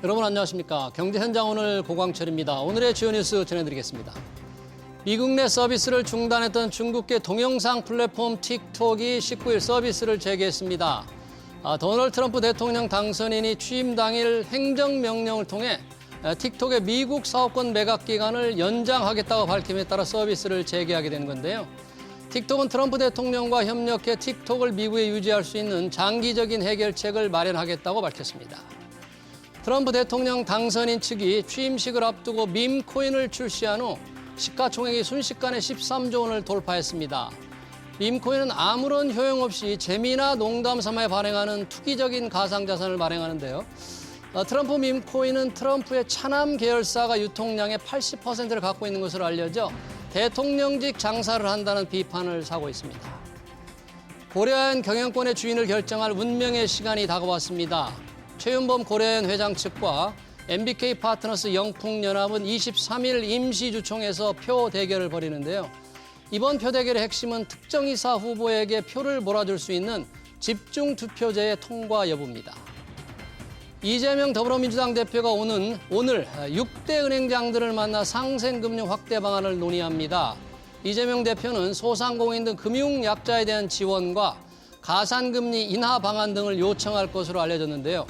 여러분 안녕하십니까. 경제현장 오늘 고광철입니다. 오늘의 주요 뉴스 전해드리겠습니다. 미국 내 서비스를 중단했던 중국계 동영상 플랫폼 틱톡이 19일 서비스를 재개했습니다. 도널드 트럼프 대통령 당선인이 취임 당일 행정명령을 통해 틱톡의 미국 사업권 매각 기간을 연장하겠다고 밝힘에 따라 서비스를 재개하게 된 건데요. 틱톡은 트럼프 대통령과 협력해 틱톡을 미국에 유지할 수 있는 장기적인 해결책을 마련하겠다고 밝혔습니다. 트럼프 대통령 당선인 측이 취임식을 앞두고 밈코인을 출시한 후 시가총액이 순식간에 13조 원을 돌파했습니다. 밈코인은 아무런 효용 없이 재미나 농담 삼아 발행하는 투기적인 가상자산을 발행하는데요. 트럼프 밈코인은 트럼프의 차남 계열사가 유통량의 80%를 갖고 있는 것으로 알려져 대통령직 장사를 한다는 비판을 사고 있습니다. 고려아연 경영권의 주인을 결정할 운명의 시간이 다가왔습니다. 최윤범 고려아연 회장 측과 MBK 파트너스 영풍연합은 23일 임시주총에서 표 대결을 벌이는데요. 이번 표 대결의 핵심은 특정 이사 후보에게 표를 몰아줄 수 있는 집중투표제의 통과 여부입니다. 이재명 더불어민주당 대표가 오늘 6대 은행장들을 만나 상생금융 확대 방안을 논의합니다. 이재명 대표는 소상공인 등 금융약자에 대한 지원과 가산금리 인하 방안 등을 요청할 것으로 알려졌는데요.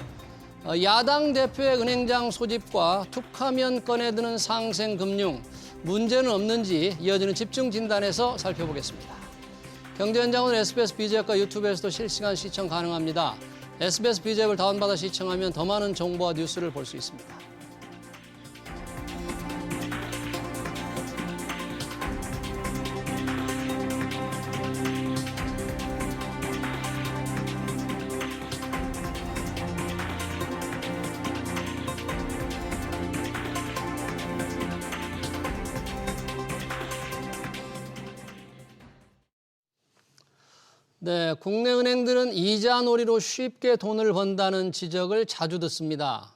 야당 대표의 은행장 소집과 툭하면 꺼내드는 상생금융, 문제는 없는지 이어지는 집중 진단에서 살펴보겠습니다. 경제현장은 SBS BG앱과 유튜브에서도 실시간 시청 가능합니다. SBS BG앱을 다운받아 시청하면 더 많은 정보와 뉴스를 볼 수 있습니다. 네, 국내 은행들은 이자 놀이로 쉽게 돈을 번다는 지적을 자주 듣습니다.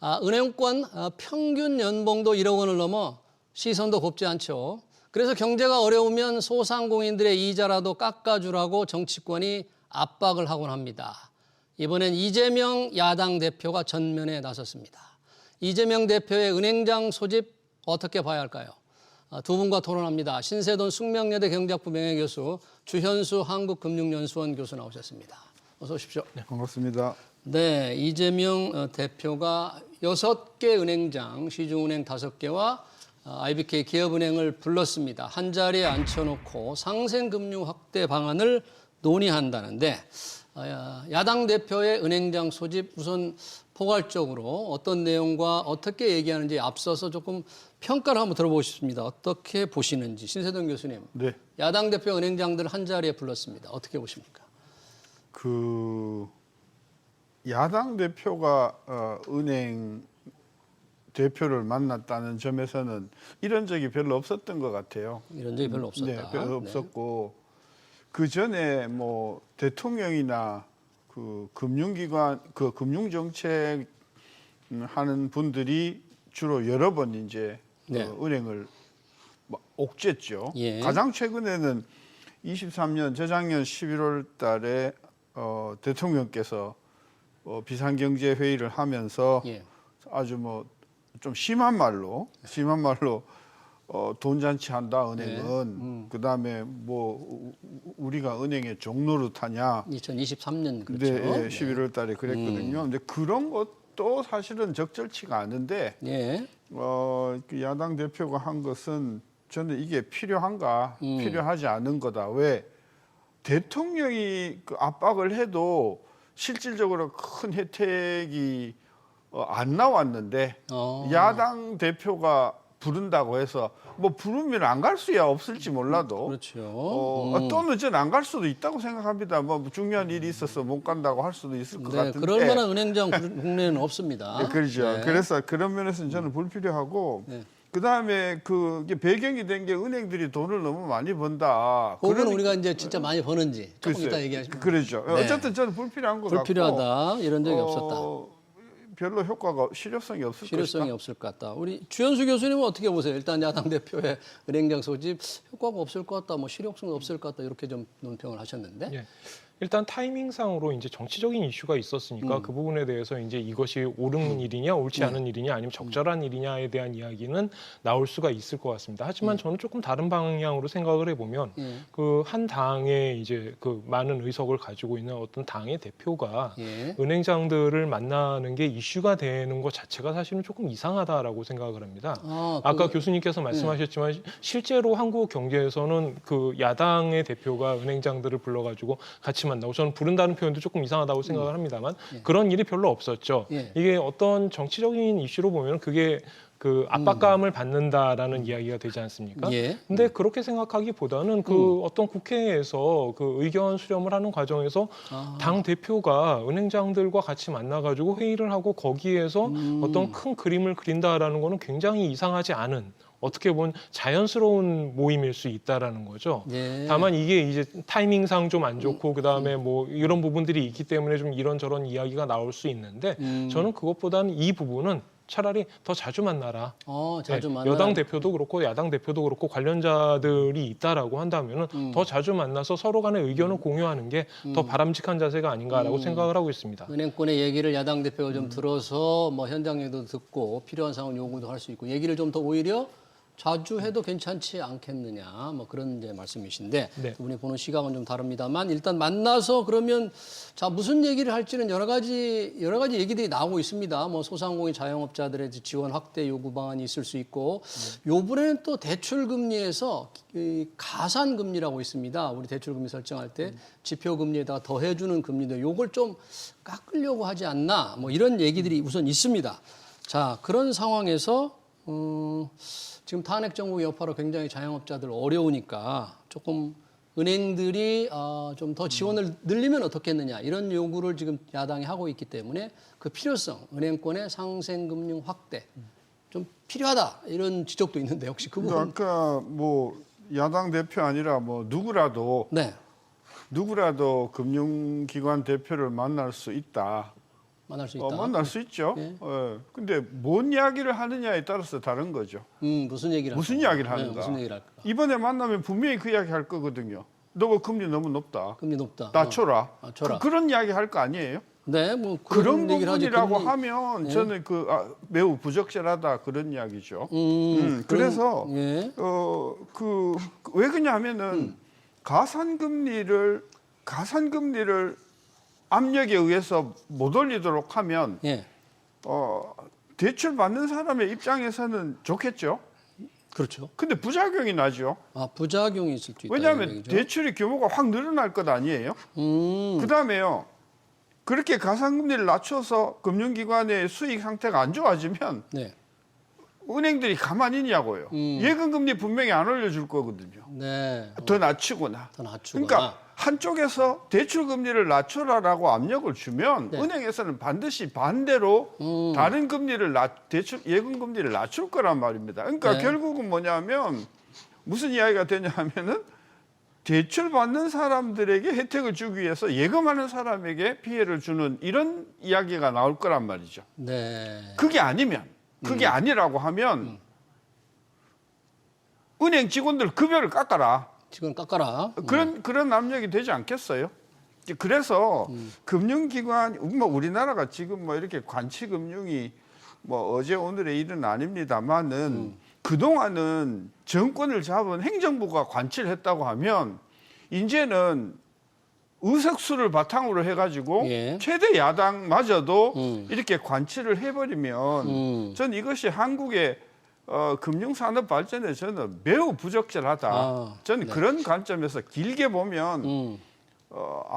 은행권 평균 연봉도 1억 원을 넘어 시선도 곱지 않죠. 그래서 경제가 어려우면 소상공인들의 이자라도 깎아주라고 정치권이 압박을 하곤 합니다. 이번엔 이재명 야당 대표가 전면에 나섰습니다. 이재명 대표의 은행장 소집 어떻게 봐야 할까요? 두 분과 토론합니다. 신세돈 숙명여대 경제학부 명예교수, 주현수 한국금융연수원 교수 나오셨습니다. 어서 오십시오. 네, 반갑습니다. 네, 이재명 대표가 6개 은행장, 시중은행 5개와 IBK 기업은행을 불렀습니다. 한 자리에 앉혀놓고 상생금융 확대 방안을 논의한다는데 야당 대표의 은행장 소집 우선 포괄적으로 어떤 내용과 어떻게 얘기하는지 앞서서 조금 평가를 한번 들어보고 싶습니다. 어떻게 보시는지. 신세동 교수님. 네. 야당 대표 은행장들을 한 자리에 불렀습니다. 어떻게 보십니까? 야당 대표가 은행 대표를 만났다는 점에서는 이런 적이 별로 없었던 것 같아요. 이런 적이 별로 없었다. 네, 별로 없었고 그 전에 뭐 대통령이나 그 금융기관, 그 금융정책 하는 분들이 주로 여러 번 이제 네. 은행을 옥죄죠. 예. 가장 최근에는 23년 재작년 11월 달에 대통령께서 비상경제 회의를 하면서 예. 아주 뭐 좀 심한 말로 돈 잔치한다 은행은. 네. 그다음에 뭐 우리가 은행의 종노릇하냐. 2023년 그렇죠. 네, 11월 달에 그랬거든요. 근데 그런 것도 사실은 적절치가 않은데 예. 그 야당 대표가 한 것은 저는 이게 필요한가? 필요하지 않은 거다. 왜? 대통령이 그 압박을 해도 실질적으로 큰 혜택이 안 나왔는데 야당 대표가 부른다고 해서 뭐 부르면 안 갈 수야 없을지 몰라도 그렇죠. 또 늦은 안 갈 수도 있다고 생각합니다. 뭐 중요한 일이 있어서 못 간다고 할 수도 있을 것 네, 같은데 그럴 만한 은행장 국내에는 없습니다. 네, 그렇죠. 네. 그래서 그런 면에서는 저는 불필요하고 네. 그다음에 그게 배경이 된 게 은행들이 돈을 너무 많이 번다. 그건 우리가 이제 진짜 많이 버는지 조금 글쎄, 이따 얘기하시면. 그렇죠. 네. 어쨌든 저는 불필요한 것 같고 불필요하다. 이런 적이 없었다. 별로 효과가 실효성이 없을 실효성이 것이다. 없을 것 같다. 우리 주현수 교수님은 어떻게 보세요? 일단 야당 대표의 은행장 소집 효과가 없을 것 같다, 뭐 실효성도 없을 것 같다 이렇게 좀 논평을 하셨는데. 예. 일단 타이밍상으로 이제 정치적인 이슈가 있었으니까 그 부분에 대해서 이제 이것이 옳은 일이냐 옳지 않은 일이냐 아니면 적절한 일이냐에 대한 이야기는 나올 수가 있을 것 같습니다. 하지만 저는 조금 다른 방향으로 생각을 해보면 그 한 당에 이제 그 많은 의석을 가지고 있는 어떤 당의 대표가 은행장들을 만나는 게 이슈가 되는 것 자체가 사실은 조금 이상하다라고 생각을 합니다. 아까 교수님께서 말씀하셨지만 실제로 한국 경제에서는 그 야당의 대표가 은행장들을 불러가지고 같이 만나고 저는 부른다는 표현도 조금 이상하다고 생각을 합니다만 그런 일이 별로 없었죠. 이게 어떤 정치적인 이슈로 보면 그게 그 압박감을 받는다라는 이야기가 되지 않습니까? 근데 그렇게 생각하기보다는 그 어떤 국회에서 그 의견 수렴을 하는 과정에서 당 대표가 은행장들과 같이 만나가지고 회의를 하고 거기에서 어떤 큰 그림을 그린다라는 거는 굉장히 이상하지 않은 어떻게 보면 자연스러운 모임일 수 있다라는 거죠. 다만 이게 이제 타이밍상 좀 안 좋고 그다음에 뭐 이런 부분들이 있기 때문에 좀 이런저런 이야기가 나올 수 있는데 저는 그것보다는 이 부분은 차라리 더 자주 만나라. 자주 만나라. 여당 대표도 그렇고 야당 대표도 그렇고 관련자들이 있다라고 한다면은 더 자주 만나서 서로 간의 의견을 공유하는 게 더 바람직한 자세가 아닌가라고 생각을 하고 있습니다. 은행권의 얘기를 야당 대표가 좀 들어서 뭐 현장 얘기도 듣고 필요한 상황 요구도 할 수 있고 얘기를 좀 더 오히려 자주 해도 괜찮지 않겠느냐 뭐 그런 이제 말씀이신데 두 분이 보는 시각은 좀 다릅니다만 일단 만나서 그러면 자 무슨 얘기를 할지는 여러 가지 얘기들이 나오고 있습니다. 뭐 소상공인 자영업자들의 지원 확대 요구 방안이 있을 수 있고 요번에는 또 대출 금리에서 가산 금리라고 있습니다. 우리 대출 금리 설정할 때 지표 금리에다가 더해주는 금리도 요걸 좀 깎으려고 하지 않나 뭐 이런 얘기들이 우선 있습니다. 자 그런 상황에서 지금 탄핵 정부 여파로 굉장히 자영업자들 어려우니까 조금 은행들이 좀 더 지원을 늘리면 어떻겠느냐 이런 요구를 지금 야당이 하고 있기 때문에 그 필요성, 은행권의 상생금융 확대 좀 필요하다 이런 지적도 있는데 혹시 그 부분? 아까 뭐 야당 대표 아니라 뭐 누구라도 금융기관 대표를 만날 수 있다. 만날 수 있다. 만날 수 있죠. 근데 뭔 이야기를 하느냐에 따라서 다른 거죠. 무슨 얘기를 하는가. 무슨 얘기를 할까. 이번에 만나면 분명히 그 이야기 할 거거든요. 너가 금리 너무 높다. 금리 높다. 낮춰라. 낮춰라. 그런 이야기 할 거 아니에요? 네, 뭐 그런 부분이라고 하면 저는 매우 부적절하다 그런 이야기죠. 그래서 왜 그러냐면은 가산금리를 압력에 의해서 못 올리도록 하면 대출 받는 사람의 입장에서는 좋겠죠. 그렇죠. 근데 부작용이 나죠. 부작용이 있을 수 있다. 왜냐하면 대출의 규모가 확 늘어날 것 아니에요. 그다음에요. 그렇게 가산금리를 낮춰서 금융기관의 수익 상태가 안 좋아지면 은행들이 가만히 있냐고요. 예금금리 분명히 안 올려줄 거거든요. 더 낮추거나. 그러니까 한쪽에서 대출금리를 낮춰라라고 압력을 주면 은행에서는 반드시 반대로 다른 금리를 예금금리를 낮출 거란 말입니다. 그러니까 결국은 뭐냐면 무슨 이야기가 되냐 하면은 대출 받는 사람들에게 혜택을 주기 위해서 예금하는 사람에게 피해를 주는 이런 이야기가 나올 거란 말이죠. 그게 아니라고 하면 은행 직원들 급여를 깎아라. 그런 압력이 되지 않겠어요? 그래서 금융기관, 뭐 우리나라가 지금 뭐 이렇게 관치금융이 뭐 어제 오늘의 일은 아닙니다만은 그동안은 정권을 잡은 행정부가 관치를 했다고 하면 이제는 의석수를 바탕으로 해가지고 최대 야당마저도 이렇게 관치를 해버리면 저는 이것이 한국의 금융산업 발전에 저는 매우 부적절하다. 저는 그런 관점에서 길게 보면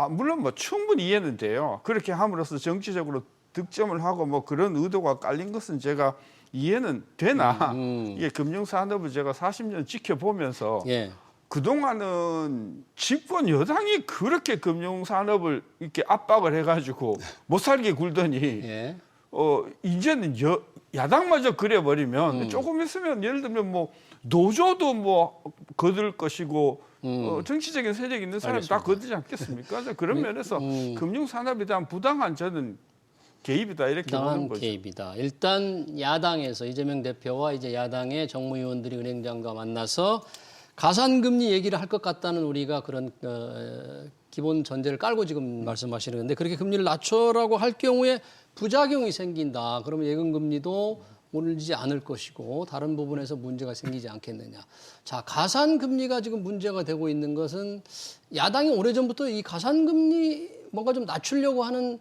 물론 뭐 충분히 이해는 돼요. 그렇게 함으로써 정치적으로 득점을 하고 뭐 그런 의도가 깔린 것은 제가 이해는 되나 이게 금융산업을 제가 40년 지켜보면서 그동안은 집권 여당이 그렇게 금융산업을 이렇게 압박을 해가지고 못 살게 굴더니 이제는 야당마저 그래버리면 조금 있으면 예를 들면 뭐 노조도 뭐 거둘 것이고 정치적인 세력이 있는 사람이 다 거두지 않겠습니까? 그런 면에서 금융산업에 대한 부당한 저는 개입이다 이렇게 보는 거죠. 개입이다. 일단 야당에서 이재명 대표와 이제 야당의 정무위원들이 은행장과 만나서 가산금리 얘기를 할 것 같다는 우리가 그런 기본 전제를 깔고 지금 말씀하시는 건데 그렇게 금리를 낮춰라고 할 경우에 부작용이 생긴다. 그러면 예금 금리도 오르지 않을 것이고 다른 부분에서 문제가 생기지 않겠느냐. 자, 가산 금리가 지금 문제가 되고 있는 것은 야당이 오래전부터 이 가산 금리 뭔가 좀 낮추려고 하는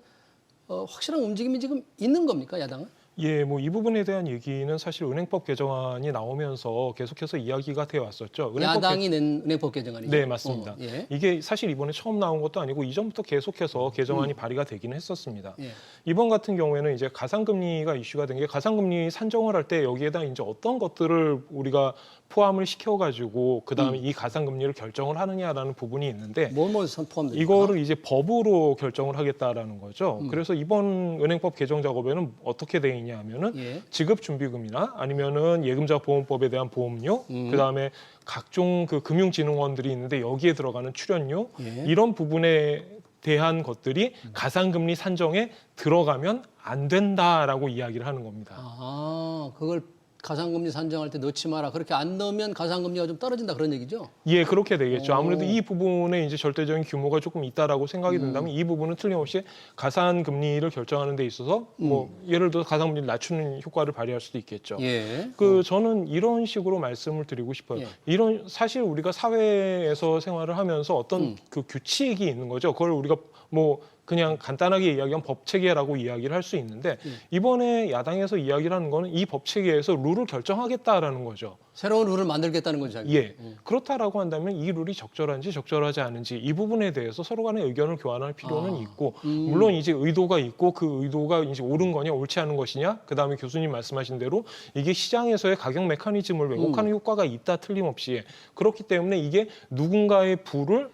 확실한 움직임이 지금 있는 겁니까, 야당은? 예, 뭐 이 부분에 대한 얘기는 사실 은행법 개정안이 나오면서 계속해서 이야기가 되어 왔었죠. 야당이 낸 은행법 개정안이죠. 네, 맞습니다. 예. 이게 사실 이번에 처음 나온 것도 아니고 이전부터 계속해서 개정안이 발의가 되기는 했었습니다. 예. 이번 같은 경우에는 이제 가상금리가 이슈가 된 게 가상금리 산정을 할 때 여기에다 이제 어떤 것들을 우리가 포함을 시켜가지고 그 다음에 이 가상금리를 결정을 하느냐라는 부분이 있는데 뭐 포함됩니까? 이거를 이제 법으로 결정을 하겠다라는 거죠. 그래서 이번 은행법 개정 작업에는 어떻게 돼 있냐 하면은 예. 지급준비금이나 아니면은 예금자 보험법에 대한 보험료, 그 다음에 각종 그 금융진흥원들이 있는데 여기에 들어가는 출연료 예. 이런 부분에 대한 것들이 가상금리 산정에 들어가면 안 된다라고 이야기를 하는 겁니다. 아, 그걸 가상금리 산정할 때 넣지 마라. 그렇게 안 넣으면 가상금리가 좀 떨어진다 그런 얘기죠? 예, 그렇게 되겠죠. 오. 아무래도 이 부분에 이제 절대적인 규모가 조금 있다라고 생각이 든다면 이 부분은 틀림없이 가산 금리를 결정하는 데 있어서 뭐 예를 들어 가산 금리를 낮추는 효과를 발휘할 수도 있겠죠. 예. 저는 이런 식으로 말씀을 드리고 싶어요. 예. 이런 사실 우리가 사회에서 생활을 하면서 어떤 그 규칙이 있는 거죠. 그걸 우리가 뭐 그냥 간단하게 이야기하면 법 체계라고 이야기를 할 수 있는데 이번에 야당에서 이야기를 하는 거는 이 법 체계에서 룰을 결정하겠다라는 거죠. 새로운 룰을 만들겠다는 거죠. 자기. 예. 그렇다라고 한다면 이 룰이 적절한지 적절하지 않은지 이 부분에 대해서 서로 간의 의견을 교환할 필요는 있고 물론 이제 의도가 있고 그 의도가 이제 옳은 거냐 옳지 않은 것이냐 그다음에 교수님 말씀하신 대로 이게 시장에서의 가격 메커니즘을 왜곡하는 효과가 있다 틀림없이 그렇기 때문에 이게 누군가의 부를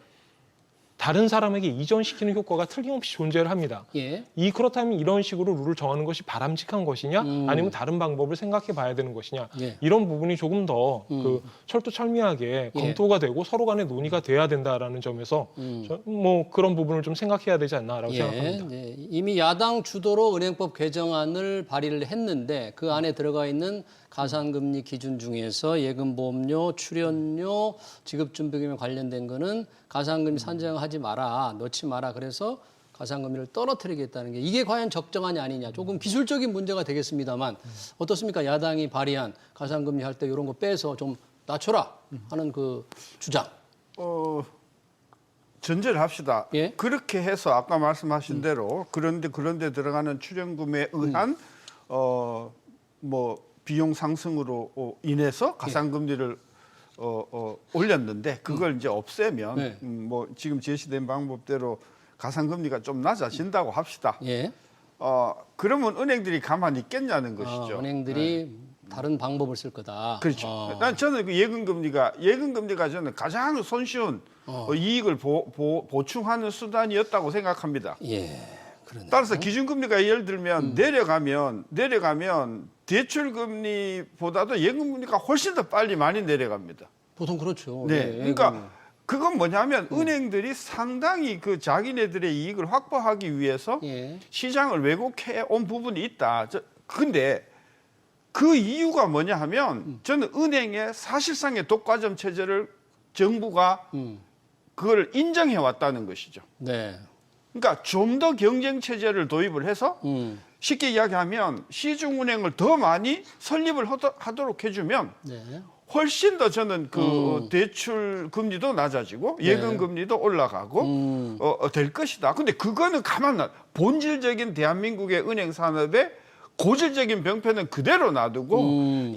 다른 사람에게 이전시키는 효과가 틀림없이 존재를 합니다. 예. 그렇다면 이런 식으로 룰을 정하는 것이 바람직한 것이냐 아니면 다른 방법을 생각해 봐야 되는 것이냐 예. 이런 부분이 조금 더 그 철두철미하게 검토가 되고 서로 간의 논의가 돼야 된다라는 점에서 뭐 그런 부분을 좀 생각해야 되지 않나라고 생각합니다. 예. 이미 야당 주도로 은행법 개정안을 발의를 했는데 그 안에 들어가 있는 가산금리 기준 중에서 예금보험료, 출연료, 지급준비금에 관련된 거는 가산금리 산정하지 마라, 넣지 마라. 그래서 가산금리를 떨어뜨리겠다는 게 이게 과연 적정하냐 아니냐. 조금 기술적인 문제가 되겠습니다만 어떻습니까? 야당이 발의한 가산금리 할 때 이런 거 빼서 좀 낮춰라 하는 그 주장. 전제를 합시다. 예? 그렇게 해서 아까 말씀하신 대로 그런데 들어가는 출연금에 의한 뭐 비용 상승으로 인해서 가상금리를 올렸는데 그걸 이제 없애면 네. 뭐 지금 제시된 방법대로 가상금리가 좀 낮아진다고 합시다. 예. 그러면 은행들이 가만히 있겠냐는 것이죠. 은행들이 다른 방법을 쓸 거다. 그렇죠. 저는 그 예금금리가 저는 가장 손쉬운 이익을 보충하는 수단이었다고 생각합니다. 예. 그러네. 따라서 기준금리가 예를 들면 내려가면 대출금리보다도 예금금리가 훨씬 더 빨리 많이 내려갑니다. 보통 그렇죠. 네, 예, 그러니까 그건 뭐냐면 은행들이 상당히 그 자기네들의 이익을 확보하기 위해서 예. 시장을 왜곡해 온 부분이 있다. 근데 그 이유가 뭐냐 하면 저는 은행의 사실상의 독과점 체제를 정부가 그걸 인정해 왔다는 것이죠. 네. 그러니까 좀 더 경쟁 체제를 도입을 해서 쉽게 이야기하면 시중은행을 더 많이 설립을 하도록 해주면 네. 훨씬 더 저는 그 대출 금리도 낮아지고 예금 금리도 올라가고 될 것이다. 근데 그거는 본질적인 대한민국의 은행 산업의 고질적인 병폐는 그대로 놔두고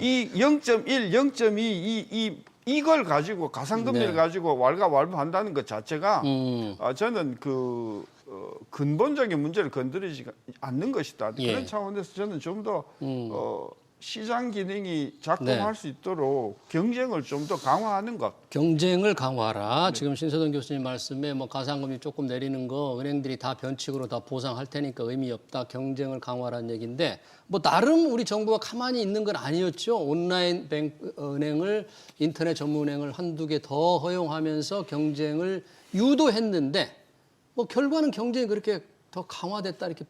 이 0.1, 0.2 이걸 가지고 가상금리를 가지고 왈가왈부한다는 것 자체가 저는 그 근본적인 문제를 건드리지 않는 것이다. 예. 그런 차원에서 저는 좀 더 시장 기능이 작동할 수 있도록 경쟁을 좀 더 강화하는 것. 경쟁을 강화하라. 지금 신서동 교수님 말씀에 뭐 가상금리 조금 내리는 거 은행들이 다 변칙으로 다 보상할 테니까 의미 없다. 경쟁을 강화하라는 얘기인데 뭐 나름 우리 정부가 가만히 있는 건 아니었죠. 온라인 은행을 인터넷 전문은행을 한두 개 더 허용하면서 경쟁을 유도했는데 뭐 결과는 경쟁이 그렇게 더 강화됐다 이렇게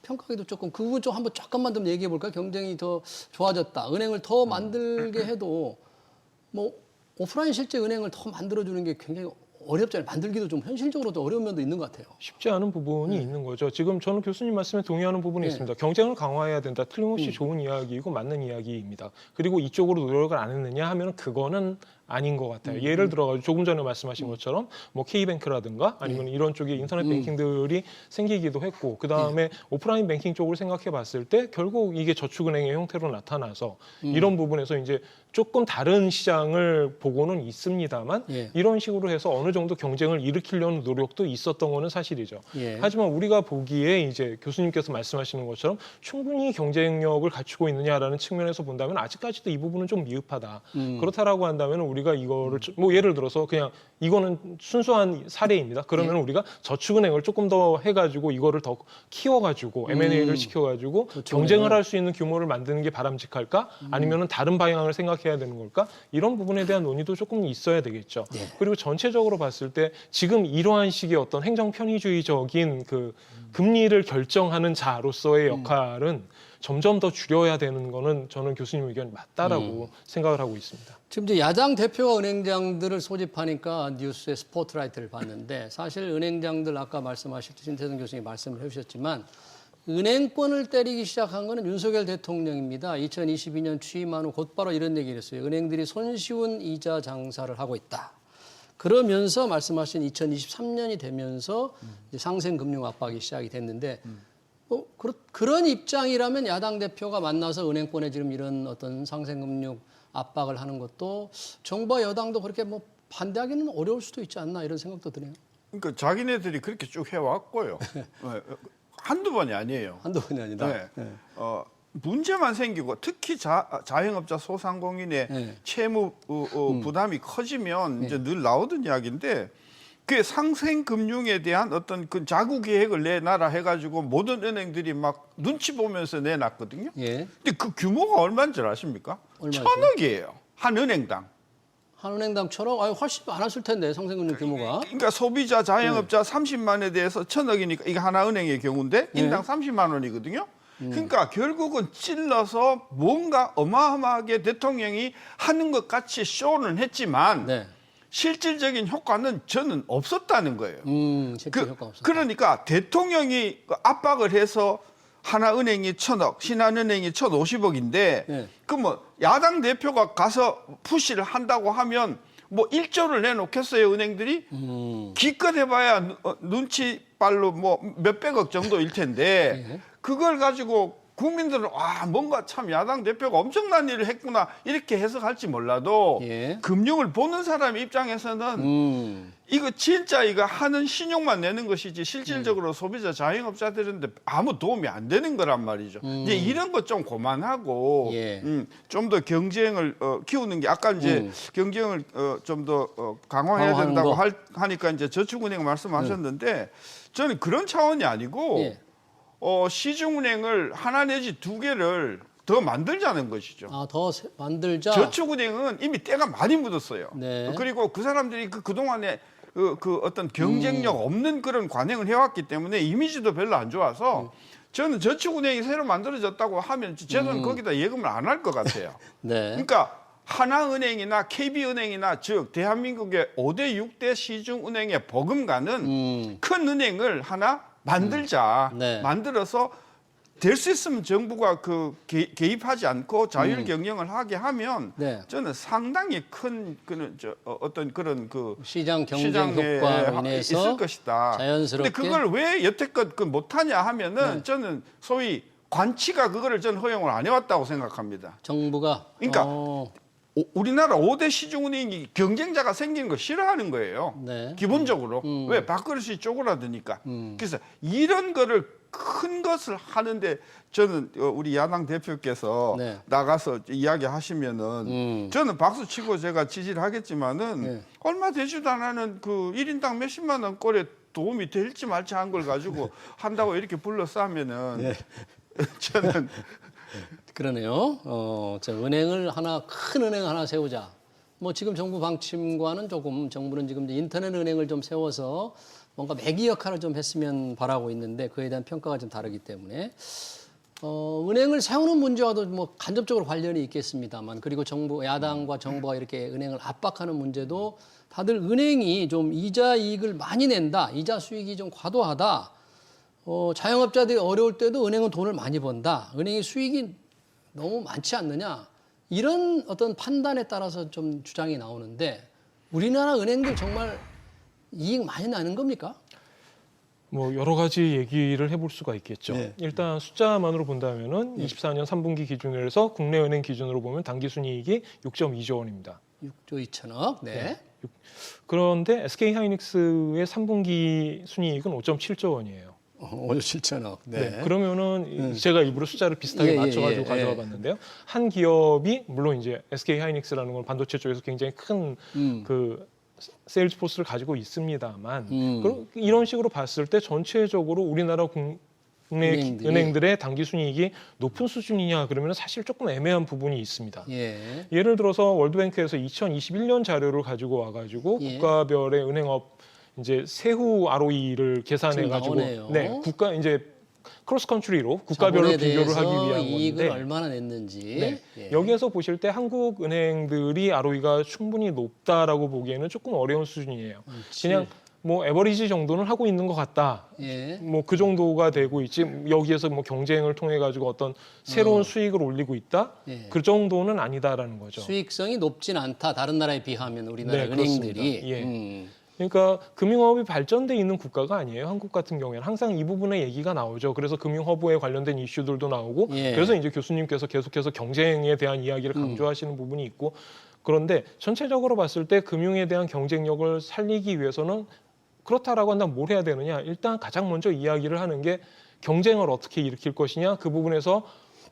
평가하기도 조금 그 부분 좀 한번 잠깐만 더 얘기해 볼까요? 경쟁이 더 좋아졌다. 은행을 더 만들게 해도 뭐 오프라인 실제 은행을 더 만들어주는 게 굉장히 어렵잖아요. 만들기도 좀 현실적으로도 어려운 면도 있는 것 같아요. 쉽지 않은 부분이 있는 거죠. 지금 저는 교수님 말씀에 동의하는 부분이 있습니다. 경쟁을 강화해야 된다. 틀림없이 좋은 이야기이고 맞는 이야기입니다. 그리고 이쪽으로 노력을 안 했느냐 하면 그거는 아닌 것 같아요. 예를 들어 조금 전에 말씀하신 것처럼 뭐 K뱅크라든가 아니면 이런 쪽에 인터넷 뱅킹들이 생기기도 했고 그다음에 오프라인 뱅킹 쪽을 생각해 봤을 때 결국 이게 저축은행의 형태로 나타나서 이런 부분에서 이제 조금 다른 시장을 보고는 있습니다만 이런 식으로 해서 어느 정도 경쟁을 일으키려는 노력도 있었던 거는 사실이죠. 하지만 우리가 보기에 이제 교수님께서 말씀하시는 것처럼 충분히 경쟁력을 갖추고 있느냐라는 측면에서 본다면 아직까지도 이 부분은 좀 미흡하다. 그렇다라고 한다면 우리가 이거를 뭐 예를 들어서 그냥 이거는 순수한 사례입니다. 그러면 우리가 저축은행을 조금 더 해가지고 이거를 더 키워가지고 M&A를 시켜가지고 경쟁을 할 수 있는 규모를 만드는 게 바람직할까? 아니면은 다른 방향을 생각해야 되는 걸까? 이런 부분에 대한 논의도 조금 있어야 되겠죠. 그리고 전체적으로 봤을 때 지금 이러한 식의 어떤 행정 편의주의적인 그 금리를 결정하는 자로서의 역할은 점점 더 줄여야 되는 거는 저는 교수님 의견이 맞다라고 생각을 하고 있습니다. 지금 이제 야당 대표가 은행장들을 소집하니까 뉴스에 스포트라이트를 봤는데 사실 은행장들 아까 말씀하셨듯이 신태성 교수님이 말씀을 해주셨지만 은행권을 때리기 시작한 거는 윤석열 대통령입니다. 2022년 취임한 후 곧바로 이런 얘기를 했어요. 은행들이 손쉬운 이자 장사를 하고 있다. 그러면서 말씀하신 2023년이 되면서 이제 상생 금융 압박이 시작이 됐는데 그런 입장이라면 야당 대표가 만나서 은행권에 지금 이런 어떤 상생 금융 압박을 하는 것도 정부와 여당도 그렇게 뭐 반대하기는 어려울 수도 있지 않나 이런 생각도 드네요. 그러니까 자기네들이 그렇게 쭉 해왔고요. 한두 번이 아니에요. 한두 번이 아니다. 네. 문제만 생기고 특히 자영업자 소상공인의 채무 부담이 커지면 이제 늘 나오던 이야기인데 그 상생 금융에 대한 어떤 그 자구 계획을 내놔라 해가지고 모든 은행들이 막 눈치 보면서 내놨거든요. 근데 그 규모가 얼마인 줄 아십니까? 1,000억이에요. 한 은행당. 한 은행당 1,000억? 훨씬 많았을 텐데 상생금융 규모가. 그러니까 소비자 자영업자 30만에 대해서 1,000억이니까 이게 하나 은행의 경우인데 인당 30만 원이거든요. 그러니까 결국은 찔러서 뭔가 어마어마하게 대통령이 하는 것 같이 쇼는 했지만 실질적인 효과는 저는 없었다는 거예요. 실질 효과 없었다. 그러니까 대통령이 압박을 해서 하나은행이 1,000억, 신한은행이 1,050억인데 그 뭐 야당 대표가 가서 푸시를 한다고 하면 뭐 1조를 내놓겠어요, 은행들이? 기껏 해봐야 눈치빨로 뭐 몇백억 정도일 텐데 그걸 가지고 국민들은 뭔가 참 야당 대표가 엄청난 일을 했구나 이렇게 해석할지 몰라도 금융을 보는 사람 입장에서는 이거 진짜 이거 하는 신용만 내는 것이지 실질적으로 소비자 자영업자들한테 아무 도움이 안 되는 거란 말이죠. 이제 이런 것 좀 고만하고 좀 더 경쟁을 키우는 게 아까 이제 경쟁을 좀 더 강화해야 된다고 하니까 이제 저축은행 말씀하셨는데 저는 그런 차원이 아니고 시중은행을 하나 내지 두 개를 더 만들자는 것이죠. 더 만들자? 저축은행은 이미 때가 많이 묻었어요. 그리고 그 사람들이 그동안에 그 어떤 경쟁력 없는 그런 관행을 해왔기 때문에 이미지도 별로 안 좋아서 저는 저축은행이 새로 만들어졌다고 하면 저는 거기다 예금을 안 할 것 같아요. 그러니까 하나은행이나 KB은행이나 즉 대한민국의 5대 6대 시중은행의 버금가는 큰 은행을 하나 만들자. 만들어서 될 수 있으면 정부가 개입하지 않고 자율 경영을 하게 하면 저는 상당히 큰 어떤 그런 시장 경쟁 효과로 인해서 있을 것이다. 자연스럽게. 근데 그걸 왜 여태껏 못하냐 하면은 저는 소위 관치가 그거를 저는 허용을 안 해왔다고 생각합니다. 정부가. 그러니까 우리나라 5대 시중은행이 경쟁자가 생기는 거 싫어하는 거예요. 기본적으로. 왜? 밥그릇이 쪼그라드니까. 그래서 이런 거를 큰 것을 하는데 저는 우리 야당 대표께서 나가서 이야기하시면은 저는 박수 치고 제가 지지를 하겠지만은 얼마 되지도 않는 그 1인당 몇십만 원 꼴에 도움이 될지 말지 한 걸 가지고 한다고 이렇게 불러싸면은 저는 그러네요. 은행을 큰 은행 하나 세우자. 뭐 지금 정부 방침과는 조금 정부는 지금 인터넷 은행을 좀 세워서 뭔가 매기 역할을 좀 했으면 바라고 있는데 그에 대한 평가가 좀 다르기 때문에 은행을 세우는 문제와도 뭐 간접적으로 관련이 있겠습니다만, 그리고 야당과 정부가 이렇게 은행을 압박하는 문제도 다들 은행이 좀 이자 이익을 많이 낸다, 이자 수익이 좀 과도하다, 자영업자들이 어려울 때도 은행은 돈을 많이 번다, 은행의 수익이 너무 많지 않느냐, 이런 어떤 판단에 따라서 좀 주장이 나오는데, 우리나라 은행들 정말 이익 많이 나는 겁니까? 뭐 여러 가지 얘기를 해볼 수가 있겠죠. 네. 일단 숫자만으로 본다면은 24년 3분기 기준으로 해서 국내 은행 기준으로 보면 당기순이익이 6.2조 원입니다. 6조 2천억. 네. 그런데 SK하이닉스의 3분기 순이익은 5.7조 원이에요. 5조 7천억. 네. 그러면은 제가 일부러 숫자를 비슷하게 예, 맞춰가지고 예, 가져와 예. 봤는데요. 한 기업이 물론 이제 SK하이닉스라는 건 반도체 쪽에서 굉장히 큰 그 세일즈 포스를 가지고 있습니다만 이런 식으로 봤을 때 전체적으로 우리나라 국내 은행들의 당기순이익이 높은 수준이냐 그러면 사실 조금 애매한 부분이 있습니다. 예. 예를 들어서 월드뱅크에서 2021년 자료를 가지고 와가지고 예. 국가별의 은행업 이제 세후 ROE를 계산해 가지고 나오네요. 네 국가 이제 크로스 컨트리로 국가별로 자본에 비교를 하기 대해서 위한 이익을 건데 얼마나 냈는지. 네. 예. 여기에서 보실 때 한국 은행들이 ROE가 충분히 높다라고 보기에는 조금 어려운 수준이에요. 그냥 뭐 에버리지 정도는 하고 있는 것 같다. 예. 뭐 그 정도가 되고 있지. 여기에서 뭐 경쟁을 통해 가지고 어떤 새로운 수익을 올리고 있다. 예. 그 정도는 아니다라는 거죠. 수익성이 높진 않다. 다른 나라에 비하면 우리나라 네, 은행들이. 그렇습니다. 예. 그러니까 금융업이 발전돼 있는 국가가 아니에요. 한국 같은 경우에는 항상 이 부분에 얘기가 나오죠. 그래서 금융허브에 관련된 이슈들도 나오고 예. 그래서 이제 교수님께서 계속해서 경쟁에 대한 이야기를 강조하시는 부분이 있고 그런데 전체적으로 봤을 때 금융에 대한 경쟁력을 살리기 위해서는 그렇다라고 한다면 뭘 해야 되느냐? 일단 가장 먼저 이야기를 하는 게 경쟁을 어떻게 일으킬 것이냐? 그 부분에서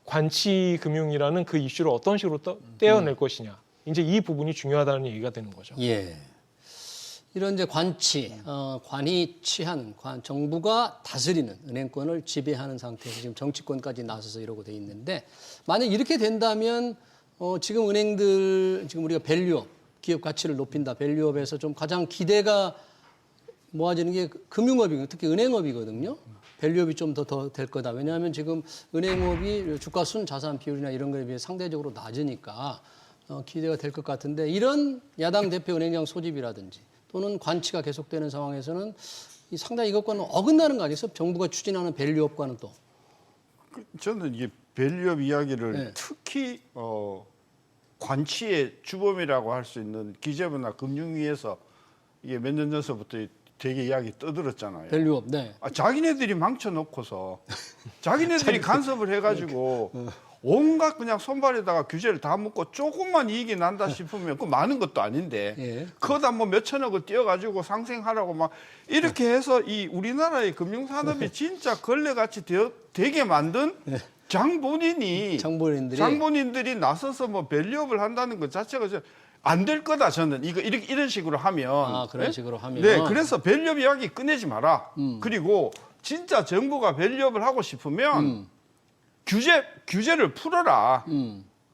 관치 금융이라는 그 이슈를 어떤 식으로 떼어낼 것이냐? 이제 이 부분이 중요하다는 얘기가 되는 거죠. 예. 이런 이제 관치, 관이 취한 정부가 다스리는 은행권을 지배하는 상태에서 지금 정치권까지 나서서 이러고 돼 있는데 만약 이렇게 된다면 지금 은행들 지금 우리가 밸류업, 기업 가치를 높인다, 밸류업에서 좀 가장 기대가 모아지는 게 금융업이거든요. 특히 은행업이거든요. 밸류업이 좀 더 될 거다. 왜냐하면 지금 은행업이 주가 순 자산 비율이나 이런 거에 비해 상대적으로 낮으니까 기대가 될 것 같은데 이런 야당 대표 은행장 소집이라든지 또는 관치가 계속되는 상황에서는 상당히 이것과는 어긋나는 거 아니겠어요? 정부가 추진하는 밸류업과는 또. 저는 이게 밸류업 이야기를 네. 특히 관치의 주범이라고 할 수 있는 기재부나 금융위에서 이게 몇 년 전서부터 되게 이야기 떠들었잖아요. 밸류업, 네. 자기네들이 망쳐놓고서 자기네들이 간섭을 해가지고 온갖 그냥 손발에다가 규제를 다 묶고 조금만 이익이 난다 싶으면 그 많은 것도 아닌데 예. 그거다 뭐 몇천억을 띄어가지고 상생하라고 막 이렇게 해서 이 우리나라의 금융산업이 진짜 걸레같이 되게 만든 장본인들이 나서서 뭐 밸류업을 한다는 것 자체가 안 될 거다 저는 이런 식으로 하면 그런 식으로 하면 네 그래서 밸류업 이야기 꺼내지 마라. 그리고 진짜 정부가 밸류업을 하고 싶으면 규제를 풀어라.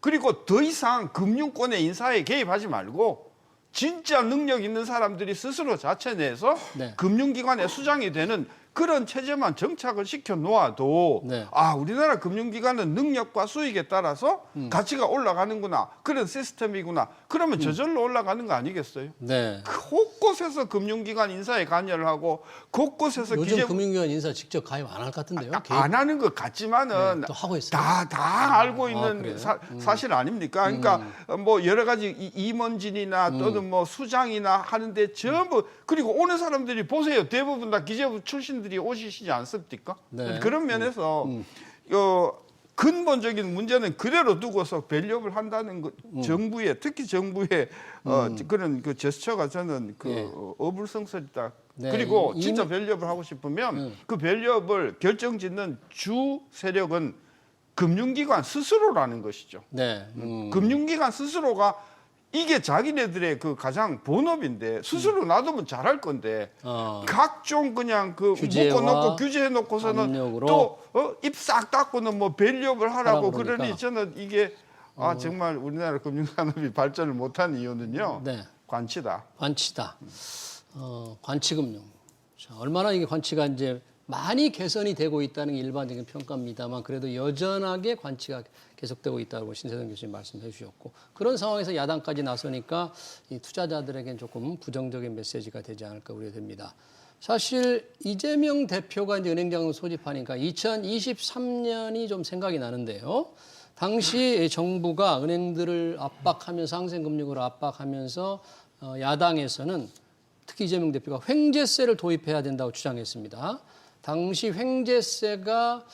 그리고 더 이상 금융권의 인사에 개입하지 말고 진짜 능력 있는 사람들이 스스로 자체 내서 네. 금융기관의 수장이 되는 그런 체제만 정착을 시켜 놓아도 네. 우리나라 금융기관은 능력과 수익에 따라서 가치가 올라가는구나. 그런 시스템이구나. 그러면 저절로 올라가는 거 아니겠어요? 네. 곳곳에서 금융기관 인사에 관여를 하고 곳곳에서 요즘 금융기관 인사 직접 가입 안 할 것 같은데요? 안 하는 것 같지만은 네, 또 하고 있어요. 다 알고 있는 그래요? 사실 아닙니까? 그러니까 뭐 여러 가지 임원진이나 또는 뭐 수장이나 하는데 전부 그리고 오는 사람들이 보세요. 대부분 다 기재부 출신들이 오시지 않습니까? 네. 그런 면에서 근본적인 문제는 그대로 두고서 밸류업을 한다는 것, 정부의 특히 정부의 그런 그 제스처가 저는 예. 어불성설이다. 네, 그리고 이미- 진짜 밸류업을 하고 싶으면 그 밸류업을 결정짓는 주 세력은 금융기관 스스로라는 것이죠. 네. 금융기관 스스로가 이게 자기네들의 그 가장 본업인데 스스로 놔두면 잘할 건데 각종 그냥 그 규제와 묶어놓고 규제해놓고서는 압력으로 또 입 싹 닫고는 뭐 밸류업을 하라고 그러니까. 그러니 저는 이게 정말 우리나라 금융산업이 발전을 못한 이유는요 네. 관치다. 관치다. 관치금융. 자, 얼마나 이게 관치가 이제 많이 개선이 되고 있다는 게 일반적인 평가입니다만 그래도 여전하게 관치가 계속되고 있다고 신세동 교수님 말씀해 주셨고 그런 상황에서 야당까지 나서니까 이 투자자들에겐 조금 부정적인 메시지가 되지 않을까 우려됩니다. 사실 이재명 대표가 이제 은행장을 소집하니까 2023년이 좀 생각이 나는데요. 당시 정부가 은행들을 압박하면서 상생금융으로 압박하면서 야당에서는 특히 이재명 대표가 횡재세를 도입해야 된다고 주장했습니다. 당시 횡재세가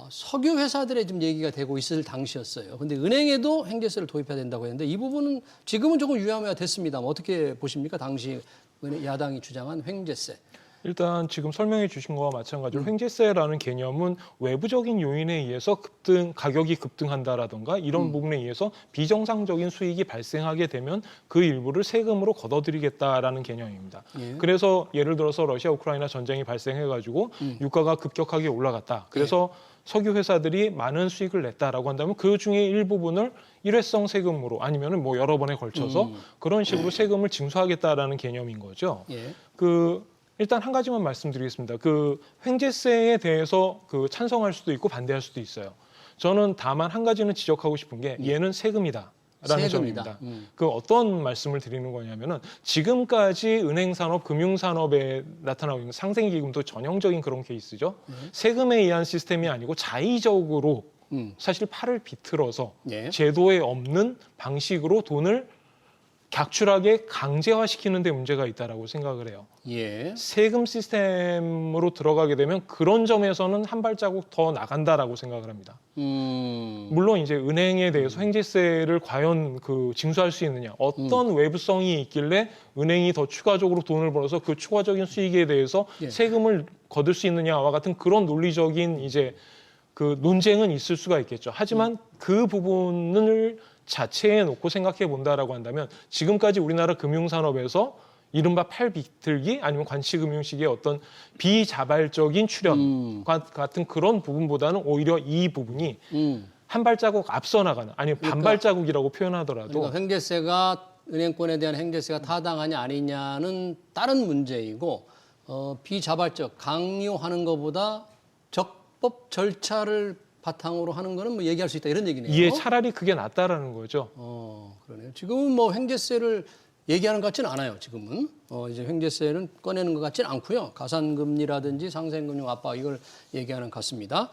석유 회사들의 좀 얘기가 되고 있을 당시였어요. 근데 은행에도 횡재세를 도입해야 된다고 했는데 이 부분은 지금은 조금 유야무야 됐습니다만 어떻게 보십니까? 당시 야당이 주장한 횡재세. 일단 지금 설명해 주신 거와 마찬가지로 횡재세라는 개념은 외부적인 요인에 의해서 가격이 급등한다라든가 이런 부분에 의해서 비정상적인 수익이 발생하게 되면 그 일부를 세금으로 걷어들이겠다라는 개념입니다. 예. 그래서 예를 들어서 러시아 우크라이나 전쟁이 발생해가지고 유가가 급격하게 올라갔다. 그래서 석유 회사들이 많은 수익을 냈다라고 한다면 그 중에 일부분을 일회성 세금으로 아니면은 뭐 여러 번에 걸쳐서 그런 식으로 세금을 징수하겠다라는 개념인 거죠. 예. 일단 한 가지만 말씀드리겠습니다. 횡재세에 대해서 찬성할 수도 있고 반대할 수도 있어요. 저는 다만 한 가지는 지적하고 싶은 게 얘는 세금이다. 라는 점입니다. 어떤 말씀을 드리는 거냐면은 지금까지 은행산업, 금융산업에 나타나고 있는 상생기금도 전형적인 그런 케이스죠. 세금에 의한 시스템이 아니고 자의적으로 사실 팔을 비틀어서 제도에 없는 방식으로 돈을 객출하게 강제화시키는 데 문제가 있다라고 생각을 해요. 예. 세금 시스템으로 들어가게 되면 그런 점에서는 한 발자국 더 나간다라고 생각을 합니다. 물론 이제 은행에 대해서 횡재세를 과연 징수할 수 있느냐, 어떤 외부성이 있길래 은행이 더 추가적으로 돈을 벌어서 그 추가적인 수익에 대해서 세금을 거둘 수 있느냐와 같은 그런 논리적인 이제 논쟁은 있을 수가 있겠죠. 하지만 그 부분을 자체에 놓고 생각해 본다라고 한다면 지금까지 우리나라 금융산업에서 이른바 팔 비틀기 아니면 관치금융식의 어떤 비자발적인 출현 같은 그런 부분보다는 오히려 이 부분이 한 발자국 앞서 나가는 아니면 반발자국이라고 표현하더라도 그러니까 횡재세가 은행권에 대한 횡재세가 타당하냐 아니냐는 다른 문제이고 비자발적 강요하는 것보다 적법 절차를 바탕으로 하는 거는 뭐 얘기할 수 있다 이런 얘기네요. 예, 차라리 그게 낫다라는 거죠. 그러네요. 지금은 뭐 횡재세를 얘기하는 것 같지는 않아요. 지금은 이제 횡재세는 꺼내는 것 같지는 않고요. 가산금리라든지 상생금융 압박 이걸 얘기하는 것 같습니다.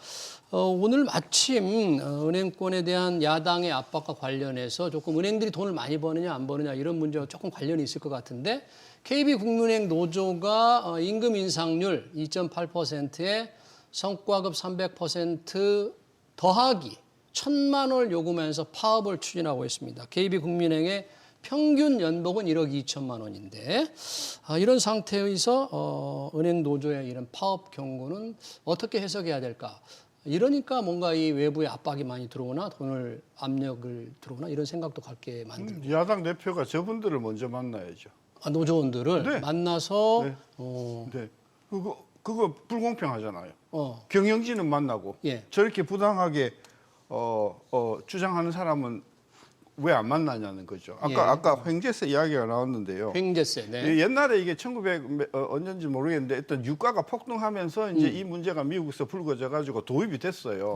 오늘 마침 은행권에 대한 야당의 압박과 관련해서 조금 은행들이 돈을 많이 버느냐 안 버느냐 이런 문제와 조금 관련이 있을 것 같은데 KB국민은행 노조가 임금 인상률 2.8%에 성과급 300% 더하기 1,000만 원을 요구하면서 파업을 추진하고 있습니다. KB국민은행의 평균 연봉은 1억 2천만 원인데 이런 상태에서 은행 노조의 이런 파업 경고는 어떻게 해석해야 될까? 이러니까 뭔가 이 외부의 압박이 많이 들어오나 돈을 압력을 들어오나 이런 생각도 갖게 만들고. 야당 대표가 저분들을 먼저 만나야죠. 노조원들을 만나서 네. 그거 불공평하잖아요. 경영진은 만나고 저렇게 부당하게 주장하는 사람은 왜 안 만나냐는 거죠. 아까 횡재세 이야기가 나왔는데요. 횡재세. 네. 옛날에 이게 1900 언제인지 모르겠는데 어떤 유가가 폭등하면서 이제 이 문제가 미국에서 불거져 가지고 도입이 됐어요.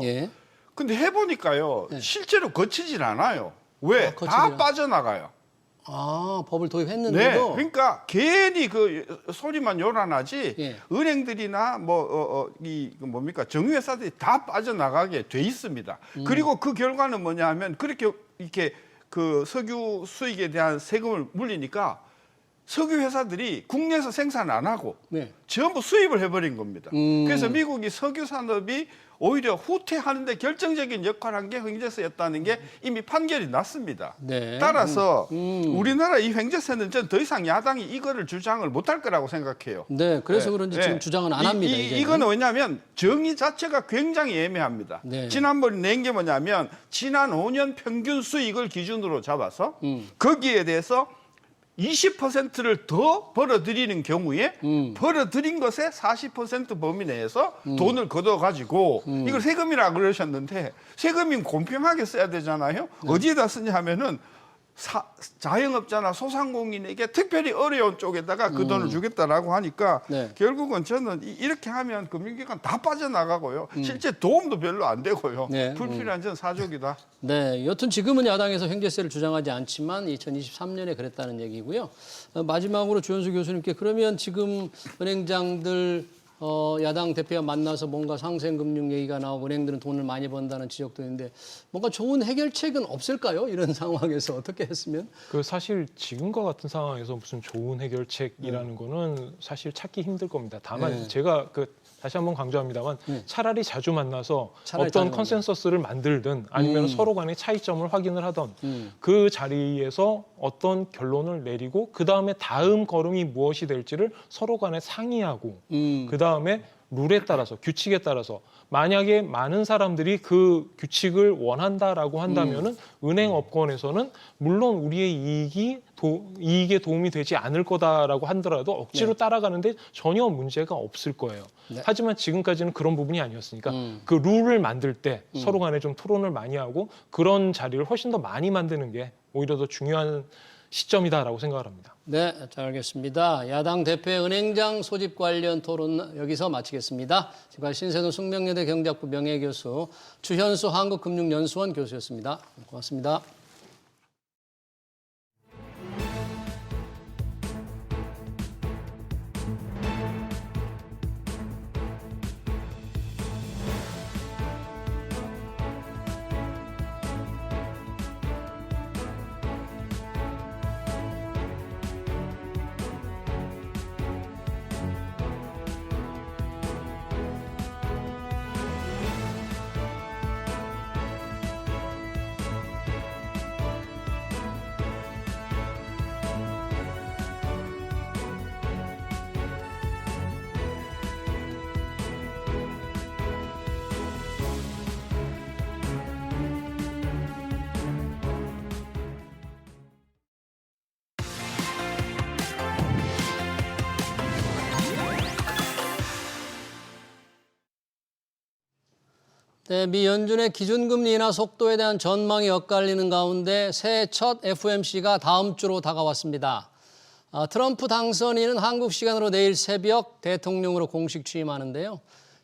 근데 해보니까요 실제로 거치질 않아요. 왜? 다 빠져나가요. 법을 도입했는데도. 네, 그러니까 괜히 소리만 요란하지 은행들이나 정유회사들이 다 빠져나가게 돼 있습니다. 그리고 그 결과는 뭐냐 하면 이렇게 석유 수익에 대한 세금을 물리니까 석유 회사들이 국내에서 생산 안 하고 전부 수입을 해버린 겁니다. 그래서 미국이 석유 산업이 오히려 후퇴하는 데 결정적인 역할을 한 게 횡재세였다는 게 이미 판결이 났습니다. 따라서 우리나라 이 횡재세는 전 더 이상 야당이 이거를 주장을 못할 거라고 생각해요. 네, 그래서 그런지 지금 주장은 안 합니다. 이거는 왜냐하면 정의 자체가 굉장히 애매합니다. 지난번에 낸 게 뭐냐면 지난 5년 평균 수익을 기준으로 잡아서 거기에 대해서 20%를 더 벌어들이는 경우에 벌어들인 것의 40% 범위 내에서 돈을 걷어가지고 이걸 세금이라고 그러셨는데 세금이 공평하게 써야 되잖아요. 어디에다 쓰냐 하면은 자영업자나 소상공인에게 특별히 어려운 쪽에다가 그 돈을 주겠다라고 하니까 네. 결국은 저는 이렇게 하면 금융기관 다 빠져나가고요. 실제 도움도 별로 안 되고요. 네. 불필요한 전 사족이다. 네, 여튼 지금은 야당에서 횡재세를 주장하지 않지만 2023년에 그랬다는 얘기고요. 마지막으로 주현수 교수님께 그러면 지금 은행장들 야당 대표와 만나서 뭔가 상생금융 얘기가 나오고 은행들은 돈을 많이 번다는 지적도 있는데 뭔가 좋은 해결책은 없을까요? 이런 상황에서 어떻게 했으면? 그 사실 지금과 같은 상황에서 무슨 좋은 해결책이라는 거는 사실 찾기 힘들 겁니다. 다만 네. 제가 다시 한번 강조합니다만 차라리 자주 만나서 차라리 어떤 자주 컨센서스를 만들든 아니면 서로 간의 차이점을 확인을 하던 그 자리에서 어떤 결론을 내리고 그 다음에 다음 걸음이 무엇이 될지를 서로 간에 상의하고 그 다음에 룰에 따라서 규칙에 따라서 만약에 많은 사람들이 그 규칙을 원한다라고 한다면은 은행 업권에서는 물론 우리의 이익에 도움이 되지 않을 거다라고 하더라도 억지로 따라가는데 전혀 문제가 없을 거예요. 네. 하지만 지금까지는 그런 부분이 아니었으니까 그 룰을 만들 때 서로 간에 좀 토론을 많이 하고 그런 자리를 훨씬 더 많이 만드는 게 오히려 더 중요한 시점이다라고 생각을 합니다. 네, 잘 알겠습니다. 야당 대표의 은행장 소집 관련 토론 여기서 마치겠습니다. 지금까지 신세동 숙명여대 경제학부 명예교수 주현수 한국금융연수원 교수였습니다. 고맙습니다. 네, 미 연준의 기준금리 인하 속도에 대한 전망이 엇갈리는 가운데 새해 첫 FOMC가 다음 주로 다가왔습니다. 트럼프 당선인은 한국 시간으로 내일 새벽 대통령으로 공식 취임하는데요.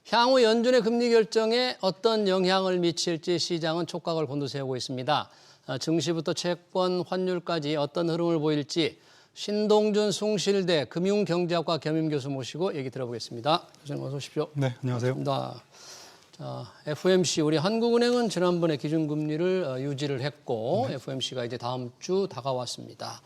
향후 연준의 금리 결정에 어떤 영향을 미칠지 시장은 촉각을 곤두세우고 있습니다. 증시부터 채권, 환율까지 어떤 흐름을 보일지 신동준 숭실대 금융경제학과 겸임교수 모시고 얘기 들어보겠습니다. 교수님 어서 오십시오. 네, 안녕하세요. 반갑습니다. 자, FOMC 우리 한국은행은 지난번에 기준금리를 유지를 했고 FOMC가 이제 다음 주 다가왔습니다.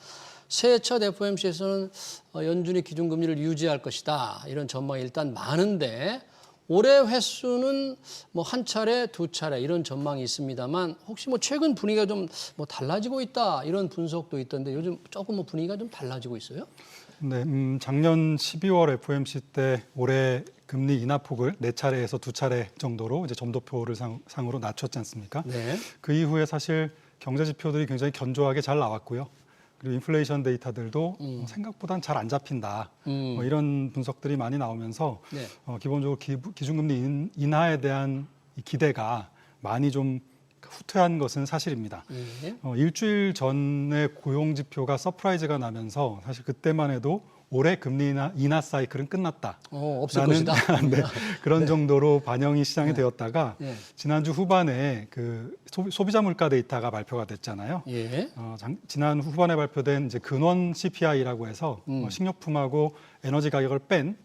새해 첫 FOMC에서는 연준이 기준금리를 유지할 것이다 이런 전망이 일단 많은데 올해 횟수는 뭐 한 차례, 두 차례 이런 전망이 있습니다만 혹시 뭐 최근 분위기가 좀 뭐 달라지고 있다 이런 분석도 있던데 요즘 조금 뭐 분위기가 좀 달라지고 있어요? 네, 작년 12월 FOMC 때 올해 금리 인하폭을 4차례에서 2차례 정도로 이제 점도표를 상으로 낮췄지 않습니까? 네. 그 이후에 사실 경제 지표들이 굉장히 견조하게 잘 나왔고요. 그리고 인플레이션 데이터들도 생각보다는 잘 안 잡힌다. 뭐 이런 분석들이 많이 나오면서 네. 기본적으로 기준금리 인하에 대한 이 기대가 많이 좀 후퇴한 것은 사실입니다. 예. 일주일 전에 고용 지표가 서프라이즈가 나면서 사실 그때만 해도 올해 금리 인하 사이클은 끝났다. 없을 것이다. 네, 그런 정도로 반영이 시장에 되었다가 네. 지난주 후반에 그 소비자 물가 데이터가 발표가 됐잖아요. 예. 지난 후반에 발표된 이제 근원 CPI라고 해서 식료품하고 에너지 가격을 뺀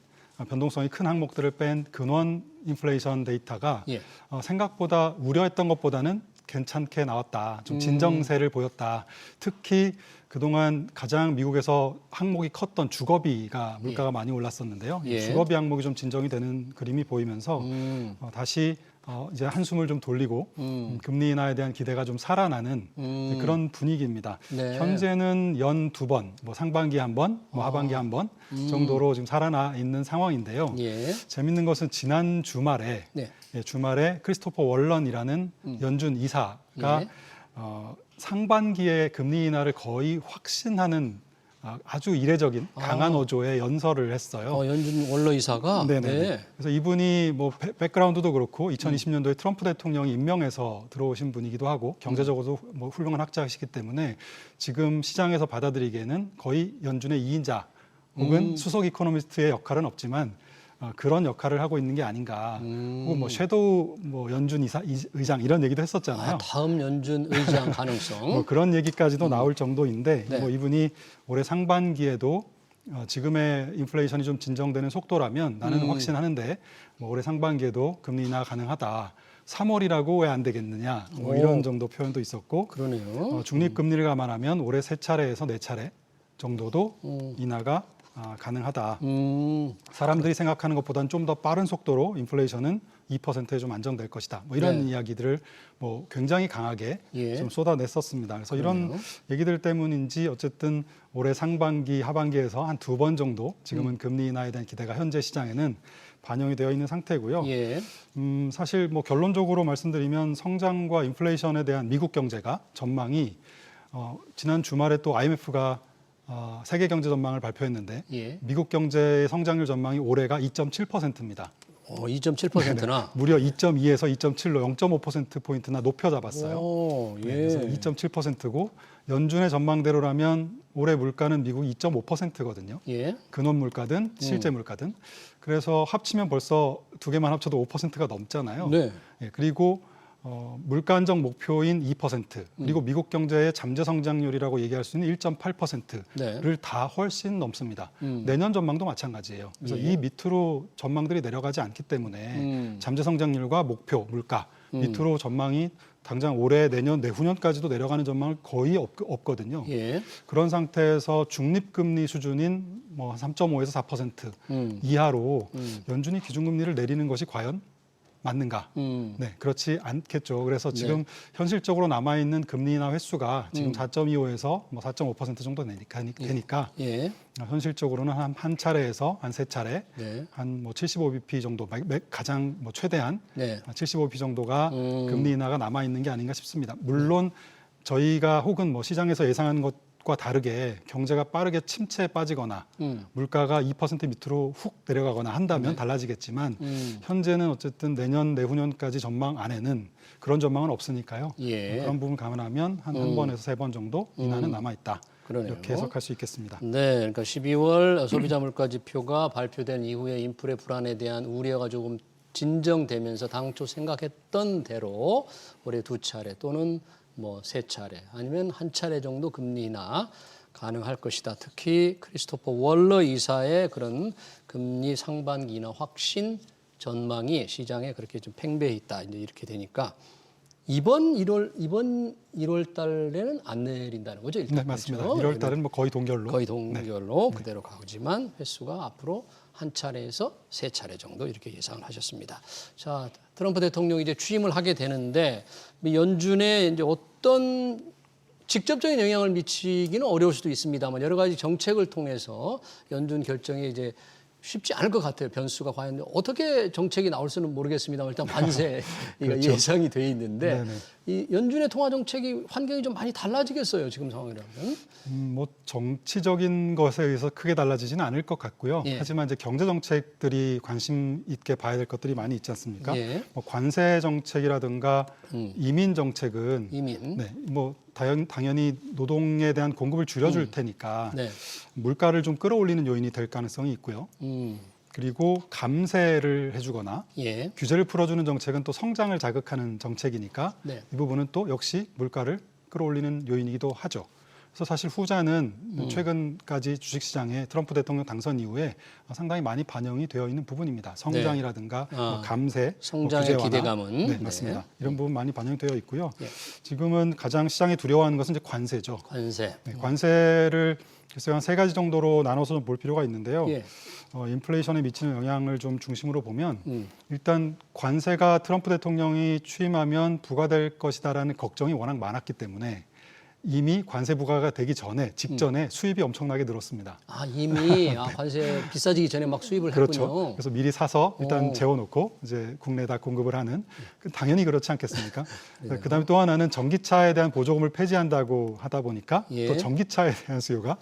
변동성이 큰 항목들을 뺀 근원 인플레이션 데이터가 예. 생각보다 우려했던 것보다는 괜찮게 나왔다. 좀 진정세를 보였다. 특히 그동안 가장 미국에서 항목이 컸던 주거비가 물가가 많이 올랐었는데요. 예. 주거비 항목이 좀 진정이 되는 그림이 보이면서 다시 이제 한숨을 좀 돌리고 금리 인하에 대한 기대가 좀 살아나는 그런 분위기입니다. 네. 현재는 연 2번, 뭐 상반기 한 번, 뭐 하반기 한 번 정도로 지금 살아나 있는 상황인데요. 예. 재밌는 것은 지난 주말에 네. 주말에 크리스토퍼 월런이라는 연준 이사가 예. 상반기에 금리 인하를 거의 확신하는 아주 이례적인 강한 어조의 연설을 했어요. 연준 원로 이사가 네네. 네. 그래서 이분이 뭐 백그라운드도 그렇고 2020년도에 트럼프 대통령이 임명해서 들어오신 분이기도 하고 경제적으로도 뭐 훌륭한 학자이시기 때문에 지금 시장에서 받아들이기에는 거의 연준의 2인자 혹은 수석 이코노미스트의 역할은 없지만 그런 역할을 하고 있는 게 아닌가. 혹은 뭐 섀도우 뭐 연준 의장 이런 얘기도 했었잖아요. 다음 연준 의장 가능성. 뭐 그런 얘기까지도 나올 정도인데 네. 뭐 이분이 올해 상반기에도 지금의 인플레이션이 좀 진정되는 속도라면 나는 확신하는데 뭐 올해 상반기에도 금리 인하 가능하다. 3월이라고 왜 안 되겠느냐. 뭐 이런 정도 표현도 있었고 그러네요. 중립 금리를 감안하면 올해 3차례에서 4차례 정도도 인하가 가능하다. 사람들이 생각하는 것보다는 좀 더 빠른 속도로 인플레이션은 2%에 좀 안정될 것이다. 뭐 이런 네. 이야기들을 뭐 굉장히 강하게 예. 좀 쏟아냈었습니다. 그래서 이런 얘기들 때문인지 어쨌든 올해 상반기, 하반기에서 한 2번 정도 지금은 금리 인하에 대한 기대가 현재 시장에는 반영이 되어 있는 상태고요. 예. 사실 뭐 결론적으로 말씀드리면 성장과 인플레이션에 대한 미국 경제가 전망이 지난 주말에 또 IMF가 세계 경제 전망을 발표했는데 예. 미국 경제의 성장률 전망이 올해가 2.7%입니다. 2.7%나. 무려 2.2에서 2.7로 0.5%포인트나 높여 잡았어요. 오, 예. 네, 그래서 2.7%고 연준의 전망대로라면 올해 물가는 미국 2.5%거든요. 예. 근원 물가든 실제 물가든. 그래서 합치면 벌써 두 개만 합쳐도 5%가 넘잖아요. 네. 예, 그리고 물가 안정 목표인 2% 그리고 미국 경제의 잠재 성장률이라고 얘기할 수 있는 1.8%를 네. 다 훨씬 넘습니다. 내년 전망도 마찬가지예요. 그래서 이 밑으로 전망들이 내려가지 않기 때문에 잠재 성장률과 목표 물가 밑으로 전망이 당장 올해 내년 내후년까지도 내려가는 전망은 거의 없거든요. 예. 그런 상태에서 중립금리 수준인 뭐 3.5에서 4% 이하로 연준이 기준금리를 내리는 것이 과연 맞는가? 네, 그렇지 않겠죠. 그래서 지금 현실적으로 남아있는 금리 인하 횟수가 지금 4.25에서 뭐 4.5% 정도 되니까 예. 현실적으로는 한 차례에서 한 세 차례, 네. 한 뭐 75bp 정도, 가장 뭐 최대한 네. 75bp 정도가 금리 인하가 남아 있는 게 아닌가 싶습니다. 물론 저희가 혹은 뭐 시장에서 예상하는 것과 다르게 경제가 빠르게 침체에 빠지거나 물가가 2% 밑으로 훅 내려가거나 한다면 달라지겠지만 현재는 어쨌든 내년 내후년까지 전망 안에는 그런 전망은 없으니까요. 예. 그런 부분 감안하면 한 번에서 세 번 정도 인하는 남아 있다. 그러네요. 이렇게 해석할 수 있겠습니다. 네, 그러니까 12월 소비자 물가 지표가 발표된 이후에 인플레 불안에 대한 우려가 조금 진정되면서 당초 생각했던 대로 올해 2차례 또는 뭐 3차례 아니면 한 차례 정도 금리 인하 가능할 것이다. 특히 크리스토퍼 월러 이사의 그런 금리 상반기 인하 확신 전망이 시장에 그렇게 좀 팽배해 있다. 이제 이렇게 되니까 이번 1월 달에는 안 내린다는 거죠, 일단. 네, 맞습니다. 그렇죠? 1월 달은 뭐 거의 동결로. 거의 동결로 그대로 가지만 횟수가 앞으로 한 차례에서 3차례 정도 이렇게 예상을 하셨습니다. 자, 트럼프 대통령이 이제 취임을 하게 되는데 연준에 이제 어떤 직접적인 영향을 미치기는 어려울 수도 있습니다만 여러 가지 정책을 통해서 연준 결정이 이제 쉽지 않을 것 같아요. 변수가 과연 어떻게 정책이 나올 수는 모르겠습니다만 일단 관세 그렇죠. 예상이 돼 있는데 네네. 이 연준의 통화 정책이 환경이 좀 많이 달라지겠어요. 지금 상황이라면. 뭐 정치적인 것에 의해서 크게 달라지지는 않을 것 같고요. 예. 하지만 이제 경제 정책들이 관심 있게 봐야 될 것들이 많이 있지 않습니까? 예. 뭐 관세 정책이라든가 이민 정책은 이민. 네, 뭐 당연히 노동에 대한 공급을 줄여줄 테니까 네. 물가를 좀 끌어올리는 요인이 될 가능성이 있고요. 그리고 감세를 해주거나 예. 규제를 풀어주는 정책은 또 성장을 자극하는 정책이니까 네. 이 부분은 또 역시 물가를 끌어올리는 요인이기도 하죠. 그래서 사실 후자는 최근까지 주식시장에 트럼프 대통령 당선 이후에 상당히 많이 반영이 되어 있는 부분입니다. 성장이라든가 뭐 감세, 성장의 규제 완화. 기대감은. 네, 맞습니다. 이런 부분 많이 반영되어 있고요. 예. 지금은 가장 시장이 두려워하는 것은 이제 관세죠. 관세. 네, 관세를 글쎄요 한 세 가지 정도로 나눠서 좀 볼 필요가 있는데요. 예. 인플레이션에 미치는 영향을 좀 중심으로 보면 일단 관세가 트럼프 대통령이 취임하면 부과될 것이다라는 걱정이 워낙 많았기 때문에 이미 관세 부과가 되기 직전에 수입이 엄청나게 늘었습니다. 아, 이미 관세 비싸지기 전에 막 수입을 그렇죠. 했군요. 그래서 미리 사서 일단 재워놓고 이제 국내에다 공급을 하는 당연히 그렇지 않겠습니까? 그다음에 또 하나는 전기차에 대한 보조금을 폐지한다고 하다 보니까 예. 또 전기차에 대한 수요가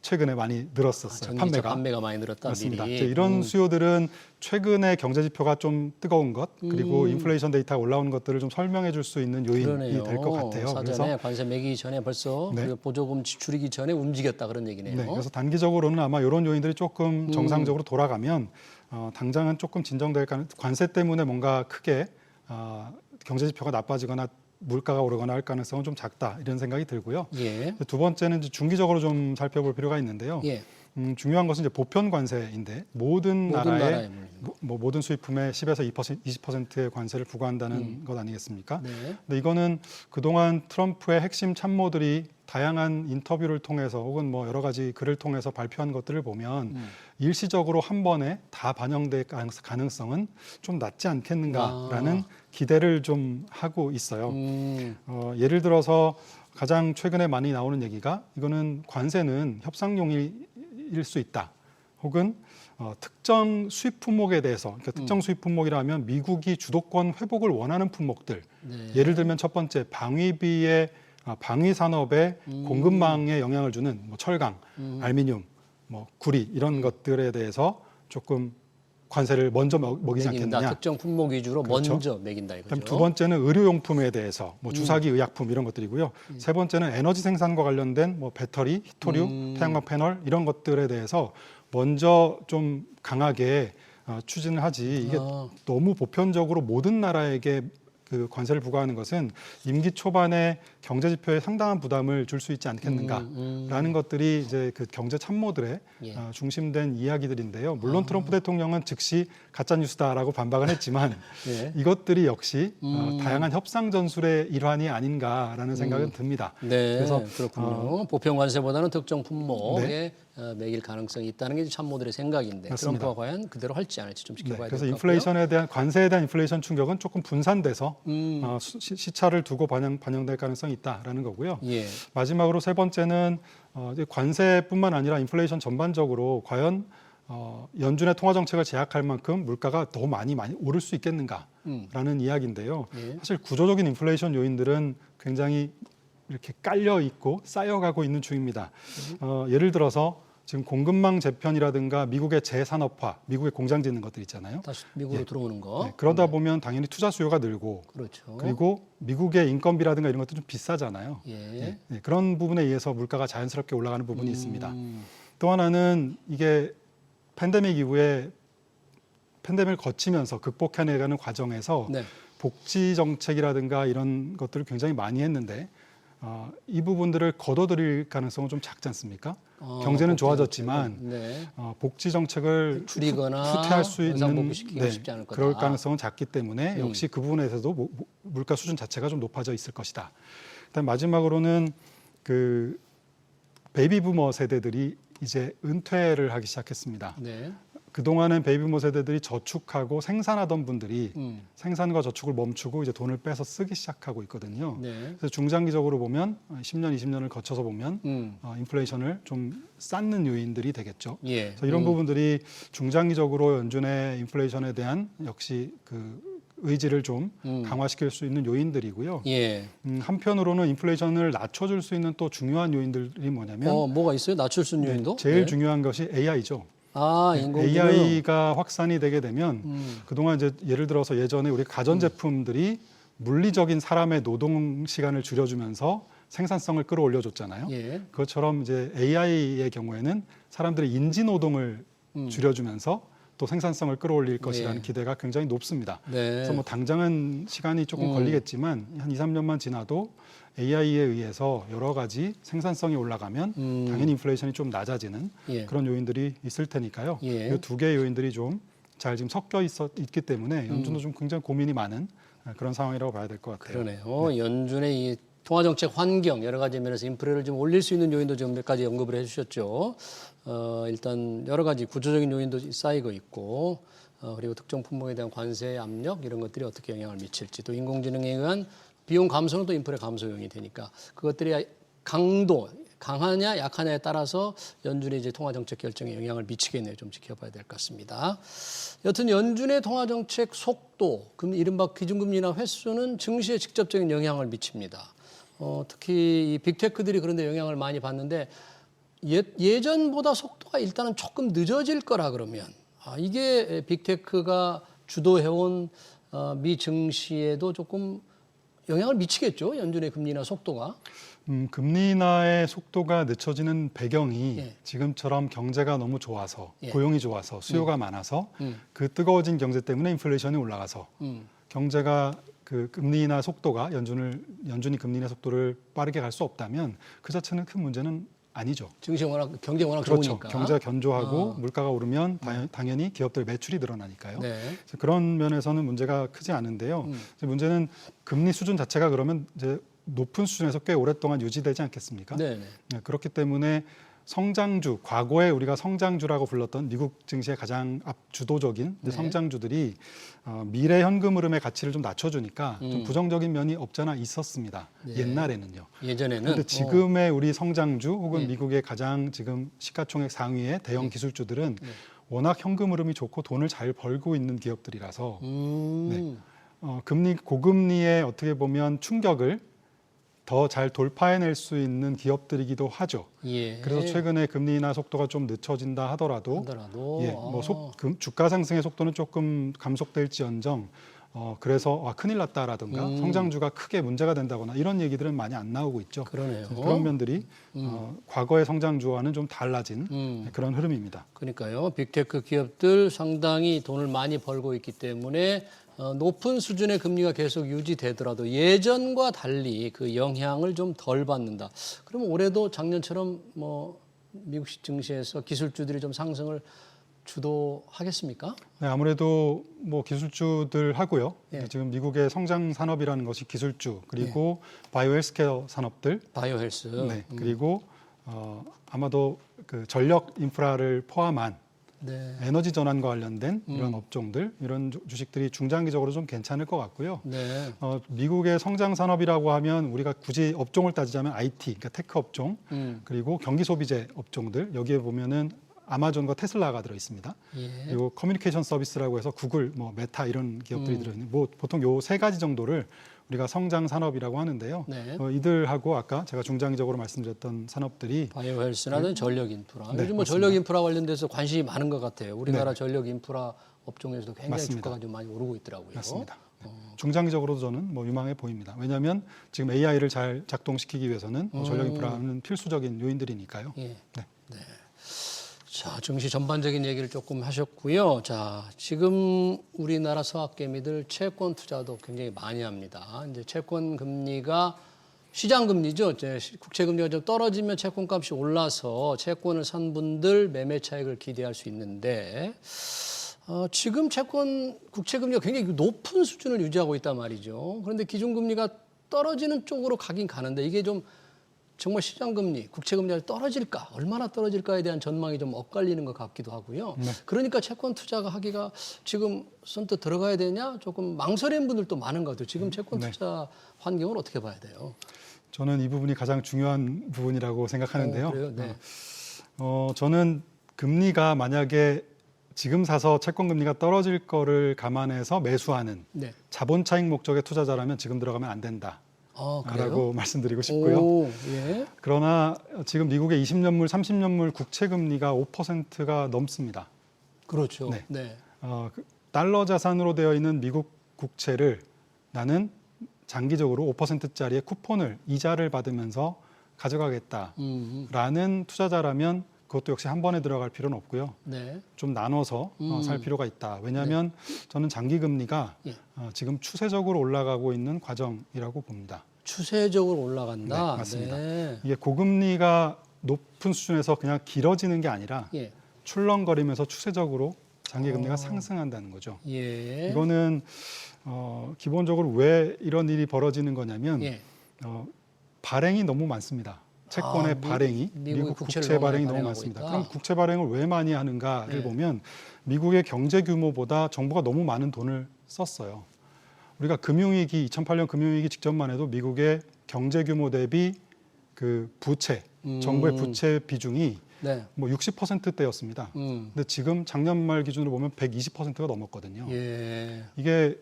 최근에 많이 늘었었어요. 전기차 판매가 많이 늘었다. 맞습니다. 미리. 이제 이런 수요들은 최근에 경제 지표가 좀 뜨거운 것 그리고 인플레이션 데이터가 올라오는 것들을 좀 설명해 줄 수 있는 요인이 그러네요. 될 것 같아요. 사전에 관세 매기기 전에 벌써 네. 그 보조금 지출이기 전에 움직였다 그런 얘기네요. 네, 그래서 단기적으로는 아마 이런 요인들이 조금 정상적으로 돌아가면 당장은 조금 진정될 관세 때문에 뭔가 크게 경제 지표가 나빠지거나 물가가 오르거나 할 가능성은 좀 작다 이런 생각이 들고요. 예. 두 번째는 이제 중기적으로 좀 살펴볼 필요가 있는데요. 예. 중요한 것은 이제 보편 관세인데 모든 나라의 나라의 모든 수입품에 10에서 20%의 관세를 부과한다는 것 아니겠습니까? 네. 근데 이거는 그동안 트럼프의 핵심 참모들이 다양한 인터뷰를 통해서 혹은 뭐 여러 가지 글을 통해서 발표한 것들을 보면 일시적으로 한 번에 다 반영될 가능성은 좀 낮지 않겠는가라는 기대를 좀 하고 있어요. 예를 들어서 가장 최근에 많이 나오는 얘기가 이거는 관세는 협상용일 수 있다. 혹은 특정 수입 품목에 대해서 그러니까 특정 수입 품목이라면 미국이 주도권 회복을 원하는 품목들 예를 들면 첫 번째 방위 산업의 공급망에 영향을 주는 뭐 철강, 알미늄, 뭐 구리 이런 것들에 대해서 조금 관세를 먼저 먹이지 매긴다. 않겠느냐. 특정 품목 위주로 그렇죠. 먼저 매긴다 이거죠. 그다음 두 번째는 의료용품에 대해서 뭐 주사기, 의약품 이런 것들이고요. 세 번째는 에너지 생산과 관련된 뭐 배터리, 히토류, 태양광 패널 이런 것들에 대해서 먼저 좀 강하게 추진을 하지 이게 너무 보편적으로 모든 나라에게 그 관세를 부과하는 것은 임기 초반에 경제 지표에 상당한 부담을 줄 수 있지 않겠는가라는 것들이 이제 그 경제 참모들의 예. 중심된 이야기들인데요. 물론 트럼프 대통령은 즉시 가짜 뉴스다라고 반박은 했지만 예. 이것들이 역시 다양한 협상 전술의 일환이 아닌가라는 생각은 듭니다. 네, 그래서 그렇군요. 보편 관세보다는 특정 품목에 네. 매길 가능성이 있다는 게 참모들의 생각인데 맞습니다. 트럼프가 과연 그대로 할지 안 할지 좀 네, 지켜봐야 그래서 될 것 같고요. 인플레이션에 대한 관세에 대한 인플레이션 충격은 조금 분산돼서 시차를 두고 반영될 가능성이 있다라는 거고요. 예. 마지막으로 세 번째는 이제 관세뿐만 아니라 인플레이션 전반적으로 과연 연준의 통화 정책을 제약할 만큼 물가가 더 많이 오를 수 있겠는가라는 이야기인데요. 예. 사실 구조적인 인플레이션 요인들은 굉장히 이렇게 깔려 있고 쌓여가고 있는 중입니다. 예를 들어서 지금 공급망 재편이라든가 미국의 재산업화, 미국의 공장 짓는 것들 있잖아요. 다시 미국으로 들어오는 거. 네, 그러다 보면 당연히 투자 수요가 늘고 그렇죠. 그리고 미국의 인건비라든가 이런 것도 좀 비싸잖아요. 예. 네, 그런 부분에 의해서 물가가 자연스럽게 올라가는 부분이 있습니다. 또 하나는 이게 팬데믹 이후에 팬데믹을 거치면서 극복해내가는 과정에서 네. 복지 정책이라든가 이런 것들을 굉장히 많이 했는데 이 부분들을 거둬들일 가능성은 좀 작지 않습니까? 경제는 복지 좋아졌지만 정책은, 네. 복지 정책을 줄이거나 후퇴할 수 있는 원상복귀시키기가 쉽지 않을 거다. 그럴 가능성은 작기 때문에 역시 그 부분에서도 물가 수준 자체가 좀 높아져 있을 것이다. 그다음 마지막으로는 그 베이비 부머 세대들이 이제 은퇴를 하기 시작했습니다. 네. 그동안은 베이비부머 세대들이 저축하고 생산하던 분들이 생산과 저축을 멈추고 이제 돈을 빼서 쓰기 시작하고 있거든요. 네. 그래서 중장기적으로 보면 10년, 20년을 거쳐서 보면 인플레이션을 좀 쌓는 요인들이 되겠죠. 예. 그래서 이런 부분들이 중장기적으로 연준의 인플레이션에 대한 역시 그 의지를 좀 강화시킬 수 있는 요인들이고요. 예. 한편으로는 인플레이션을 낮춰줄 수 있는 또 중요한 요인들이 뭐냐면 뭐가 있어요? 낮출 수 있는 요인도? 제일 네. 중요한 것이 AI죠. 인공지능. AI가 확산이 되게 되면 그동안 이제 예를 들어서 예전에 우리 가전제품들이 물리적인 사람의 노동 시간을 줄여주면서 생산성을 끌어올려줬잖아요. 예. 그것처럼 이제 AI의 경우에는 사람들의 인지 노동을 줄여주면서 또 생산성을 끌어올릴 것이라는 기대가 굉장히 높습니다. 네. 그래서 뭐 당장은 시간이 조금 걸리겠지만 한 2, 3년만 지나도 AI에 의해서 여러 가지 생산성이 올라가면 당연히 인플레이션이 좀 낮아지는 예. 그런 요인들이 있을 테니까요. 예. 이 두 개의 요인들이 좀 잘 지금 섞여 있기 때문에 연준도 좀 굉장히 고민이 많은 그런 상황이라고 봐야 될 것 같아요. 그러네요. 연준의 이 통화정책 환경 여러 가지 면에서 인플레를 좀 올릴 수 있는 요인도 좀 몇 가지 언급을 해주셨죠. 일단 여러 가지 구조적인 요인도 쌓이고 있고 그리고 특정 품목에 대한 관세 압력 이런 것들이 어떻게 영향을 미칠지 또 인공지능에 의한 비용 감소는 또 인플레 감소 요인이 되니까 그것들이 강도 강하냐 약하냐에 따라서 연준의 이제 통화정책 결정에 영향을 미치겠네요. 좀 지켜봐야 될 것 같습니다. 여튼 연준의 통화정책 속도, 이른바 기준금리나 횟수는 증시에 직접적인 영향을 미칩니다. 특히 이 빅테크들이 그런데 영향을 많이 받는데 예전보다 속도가 일단은 조금 늦어질 거라 그러면 이게 빅테크가 주도해온 미 증시에도 조금 영향을 미치겠죠. 연준의 금리나 속도가. 금리 인하의 속도가 늦춰지는 배경이 예. 지금처럼 경제가 너무 좋아서 예. 고용이 좋아서 수요가 많아서 그 뜨거워진 경제 때문에 인플레이션이 올라가서 경제가 그 금리 인하 속도가 연준이 금리 인하 속도를 빠르게 갈 수 없다면 그 자체는 큰 문제는 아니죠. 경제 워낙 그렇죠. 좋으니까. 경제가 견조하고 물가가 오르면 당연히 기업들 매출이 늘어나니까요. 네. 그래서 그런 면에서는 문제가 크지 않은데요. 이제 문제는 금리 수준 자체가 그러면 이제 높은 수준에서 꽤 오랫동안 유지되지 않겠습니까? 네. 네, 그렇기 때문에 성장주, 과거에 우리가 성장주라고 불렀던 미국 증시의 가장 주도적인 네. 성장주들이 미래 현금 흐름의 가치를 좀 낮춰주니까 좀 부정적인 면이 없잖아 있었습니다. 네. 옛날에는요. 예전에는. 그런데 지금의 우리 성장주 혹은 네. 미국의 가장 지금 시가총액 상위의 대형 기술주들은 워낙 현금 흐름이 좋고 돈을 잘 벌고 있는 기업들이라서 네. 고금리에 어떻게 보면 충격을 더 잘 돌파해낼 수 있는 기업들이기도 하죠. 예. 그래서 최근에 금리 인하 속도가 좀 늦춰진다 하더라도 예, 주가 상승의 속도는 조금 감속될지언정 그래서 큰일 났다라든가 성장주가 크게 문제가 된다거나 이런 얘기들은 많이 안 나오고 있죠. 그러네요. 그런 면들이 과거의 성장주와는 좀 달라진 그런 흐름입니다. 그러니까요. 빅테크 기업들 상당히 돈을 많이 벌고 있기 때문에 높은 수준의 금리가 계속 유지되더라도 예전과 달리 그 영향을 좀 덜 받는다. 그러면 올해도 작년처럼 뭐 미국 증시에서 기술주들이 좀 상승을 주도하겠습니까? 네, 아무래도 뭐 기술주들 하고요. 예. 지금 미국의 성장 산업이라는 것이 기술주 그리고 바이오 헬스케어 산업들, 바이오 헬스. 네, 그리고 아마도 그 전력 인프라를 포함한 네. 에너지 전환과 관련된 이런 업종들, 이런 주식들이 중장기적으로 좀 괜찮을 것 같고요. 네. 미국의 성장 산업이라고 하면 우리가 굳이 업종을 따지자면 IT, 그러니까 테크 업종, 그리고 경기 소비재 업종들 여기에 보면은 아마존과 테슬라가 들어 있습니다. 예. 그리고 커뮤니케이션 서비스라고 해서 구글, 뭐 메타 이런 기업들이 들어 있는 뭐 보통 요 세 가지 정도를 우리가 성장 산업이라고 하는데요. 네. 이들하고 아까 제가 중장기적으로 말씀드렸던 산업들이 바이오 헬스라든 전력 인프라. 네, 요즘 뭐 맞습니다. 전력 인프라 관련돼서 관심이 많은 것 같아요. 우리나라 네. 전력 인프라 업종에서도 굉장히 맞습니다. 주가가 좀 많이 오르고 있더라고요. 맞습니다. 중장기적으로도 저는 뭐 유망해 보입니다. 왜냐하면 지금 AI를 잘 작동시키기 위해서는 전력 인프라는 필수적인 요인들이니까요. 예. 네. 자, 증시 전반적인 얘기를 조금 하셨고요. 자, 지금 우리나라 서학개미들 채권 투자도 굉장히 많이 합니다. 이제 채권 금리가 시장 금리죠. 이제 국채 금리가 좀 떨어지면 채권 값이 올라서 채권을 산 분들 매매 차익을 기대할 수 있는데 지금 국채 금리가 굉장히 높은 수준을 유지하고 있단 말이죠. 그런데 기준 금리가 떨어지는 쪽으로 가긴 가는데 이게 좀 정말 시장금리, 국채금리가 떨어질까, 얼마나 떨어질까에 대한 전망이 좀 엇갈리는 것 같기도 하고요. 네. 그러니까 채권 투자가 하기가 지금 선뜻 들어가야 되냐 조금 망설이는 분들도 많은 것 같아요. 지금 채권 투자 환경을 어떻게 봐야 돼요? 저는 이 부분이 가장 중요한 부분이라고 생각하는데요. 그래요? 네. 저는 금리가 만약에 지금 사서 채권 금리가 떨어질 거를 감안해서 매수하는 네. 자본 차익 목적의 투자자라면 지금 들어가면 안 된다. 그래요? 라고 말씀드리고 싶고요. 오, 예. 그러나 지금 미국의 20년물, 30년물 국채 금리가 5%가 넘습니다. 그렇죠. 네. 네. 달러 자산으로 되어 있는 미국 국채를 나는 장기적으로 5%짜리의 쿠폰을 이자를 받으면서 가져가겠다라는 투자자라면 그것도 역시 한 번에 들어갈 필요는 없고요. 네. 좀 나눠서 살 필요가 있다. 왜냐하면 저는 장기 금리가 예. 지금 추세적으로 올라가고 있는 과정이라고 봅니다. 추세적으로 올라간다. 네, 맞습니다. 네. 이게 고금리가 높은 수준에서 그냥 길어지는 게 아니라 예. 출렁거리면서 추세적으로 장기 금리가 상승한다는 거죠. 예. 이거는 기본적으로 왜 이런 일이 벌어지는 거냐면 예. 발행이 너무 많습니다. 채권의 발행이 미국의 국채 국채를 발행이 너무 너무 많이 많습니다. 발행하고 그럼 있다. 국채 발행을 왜 많이 하는가를 네. 보면 미국의 경제 규모보다 정부가 너무 많은 돈을 썼어요. 우리가 금융위기 2008년 금융위기 직전만 해도 미국의 경제 규모 대비 그 부채 정부의 부채 비중이 네. 뭐 60%대였습니다. 근데 지금 작년 말 기준으로 보면 120%가 넘었거든요. 예. 이게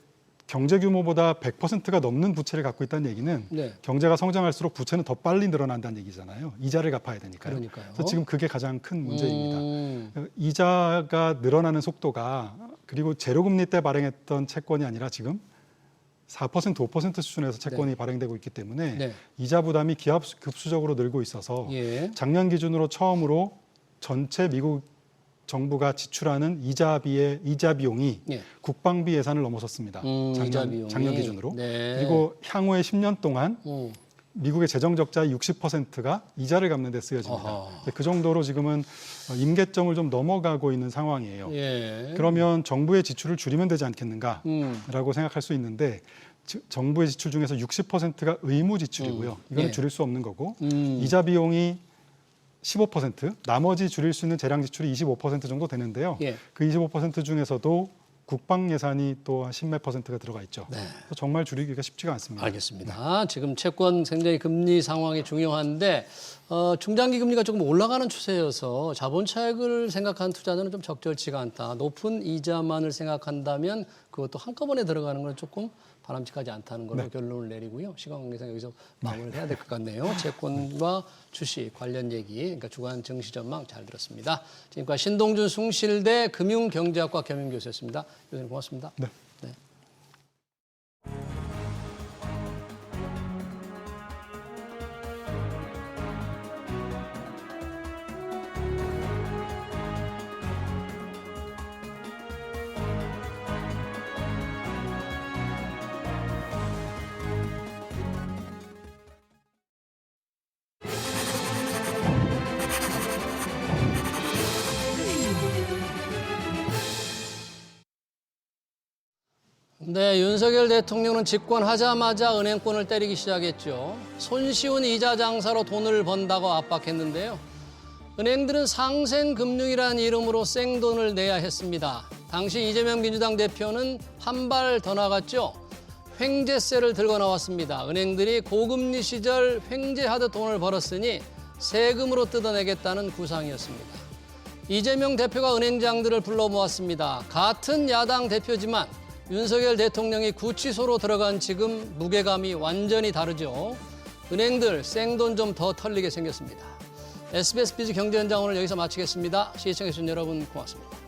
경제 규모보다 100%가 넘는 부채를 갖고 있다는 얘기는 네. 경제가 성장할수록 부채는 더 빨리 늘어난다는 얘기잖아요. 이자를 갚아야 되니까요. 그러니까요. 그래서 지금 그게 가장 큰 문제입니다. 음. 이자가 늘어나는 속도가 그리고 제로금리 때 발행했던 채권이 아니라 지금 4%, 5% 수준에서 채권이 발행되고 있기 때문에 네. 이자 부담이 기하급수적으로 늘고 있어서 예. 작년 기준으로 처음으로 전체 미국 정부가 지출하는 이자 비용이 예. 국방비 예산을 넘어섰습니다. 이자 비용이. 작년 기준으로. 네. 그리고 향후의 10년 동안 음. 미국의 재정 적자의 60%가 이자를 갚는 데 쓰여집니다. 어허. 그 정도로 지금은 임계점을 좀 넘어가고 있는 상황이에요. 예. 그러면 정부의 지출을 줄이면 되지 않겠는가라고 음. 생각할 수 있는데 정부의 지출 중에서 60%가 의무 지출이고요. 이거는 예. 줄일 수 없는 거고 음. 이자 비용이 15%, 나머지 줄일 수 있는 재량 지출이 25% 정도 되는데요. 예. 그 25% 중에서도 국방 예산이 또 한 10몇 %가 들어가 있죠. 네. 그래서 정말 줄이기가 쉽지가 않습니다. 알겠습니다. 지금 채권 굉장히 금리 상황이 중요한데 중장기 금리가 조금 올라가는 추세여서 자본 차익을 생각한 투자자는 좀 적절치가 않다. 높은 이자만을 생각한다면 그것도 한꺼번에 들어가는 건 조금 바람직하지 않다는 걸로 결론을 내리고요. 시간 관계상 여기서 마무리를 해야 될 것 같네요. 채권과 주식 관련 얘기, 그러니까 주간 증시 전망 잘 들었습니다. 지금까지 신동준 숭실대 금융경제학과 겸임교수였습니다. 교수님 고맙습니다. 네. 네. 네, 윤석열 대통령은 집권하자마자 은행권을 때리기 시작했죠. 손쉬운 이자 장사로 돈을 번다고 압박했는데요. 은행들은 상생금융이라는 이름으로 생돈을 내야 했습니다. 당시 이재명 민주당 대표는 한 발 더 나갔죠. 횡재세를 들고 나왔습니다. 은행들이 고금리 시절 횡재하듯 돈을 벌었으니 세금으로 뜯어내겠다는 구상이었습니다. 이재명 대표가 은행장들을 불러 모았습니다. 같은 야당 대표지만 윤석열 대통령이 구치소로 들어간 지금 무게감이 완전히 다르죠. 은행들 생돈 좀 더 털리게 생겼습니다. SBS 비즈 경제 현장 오늘 여기서 마치겠습니다. 시청해주신 여러분 고맙습니다.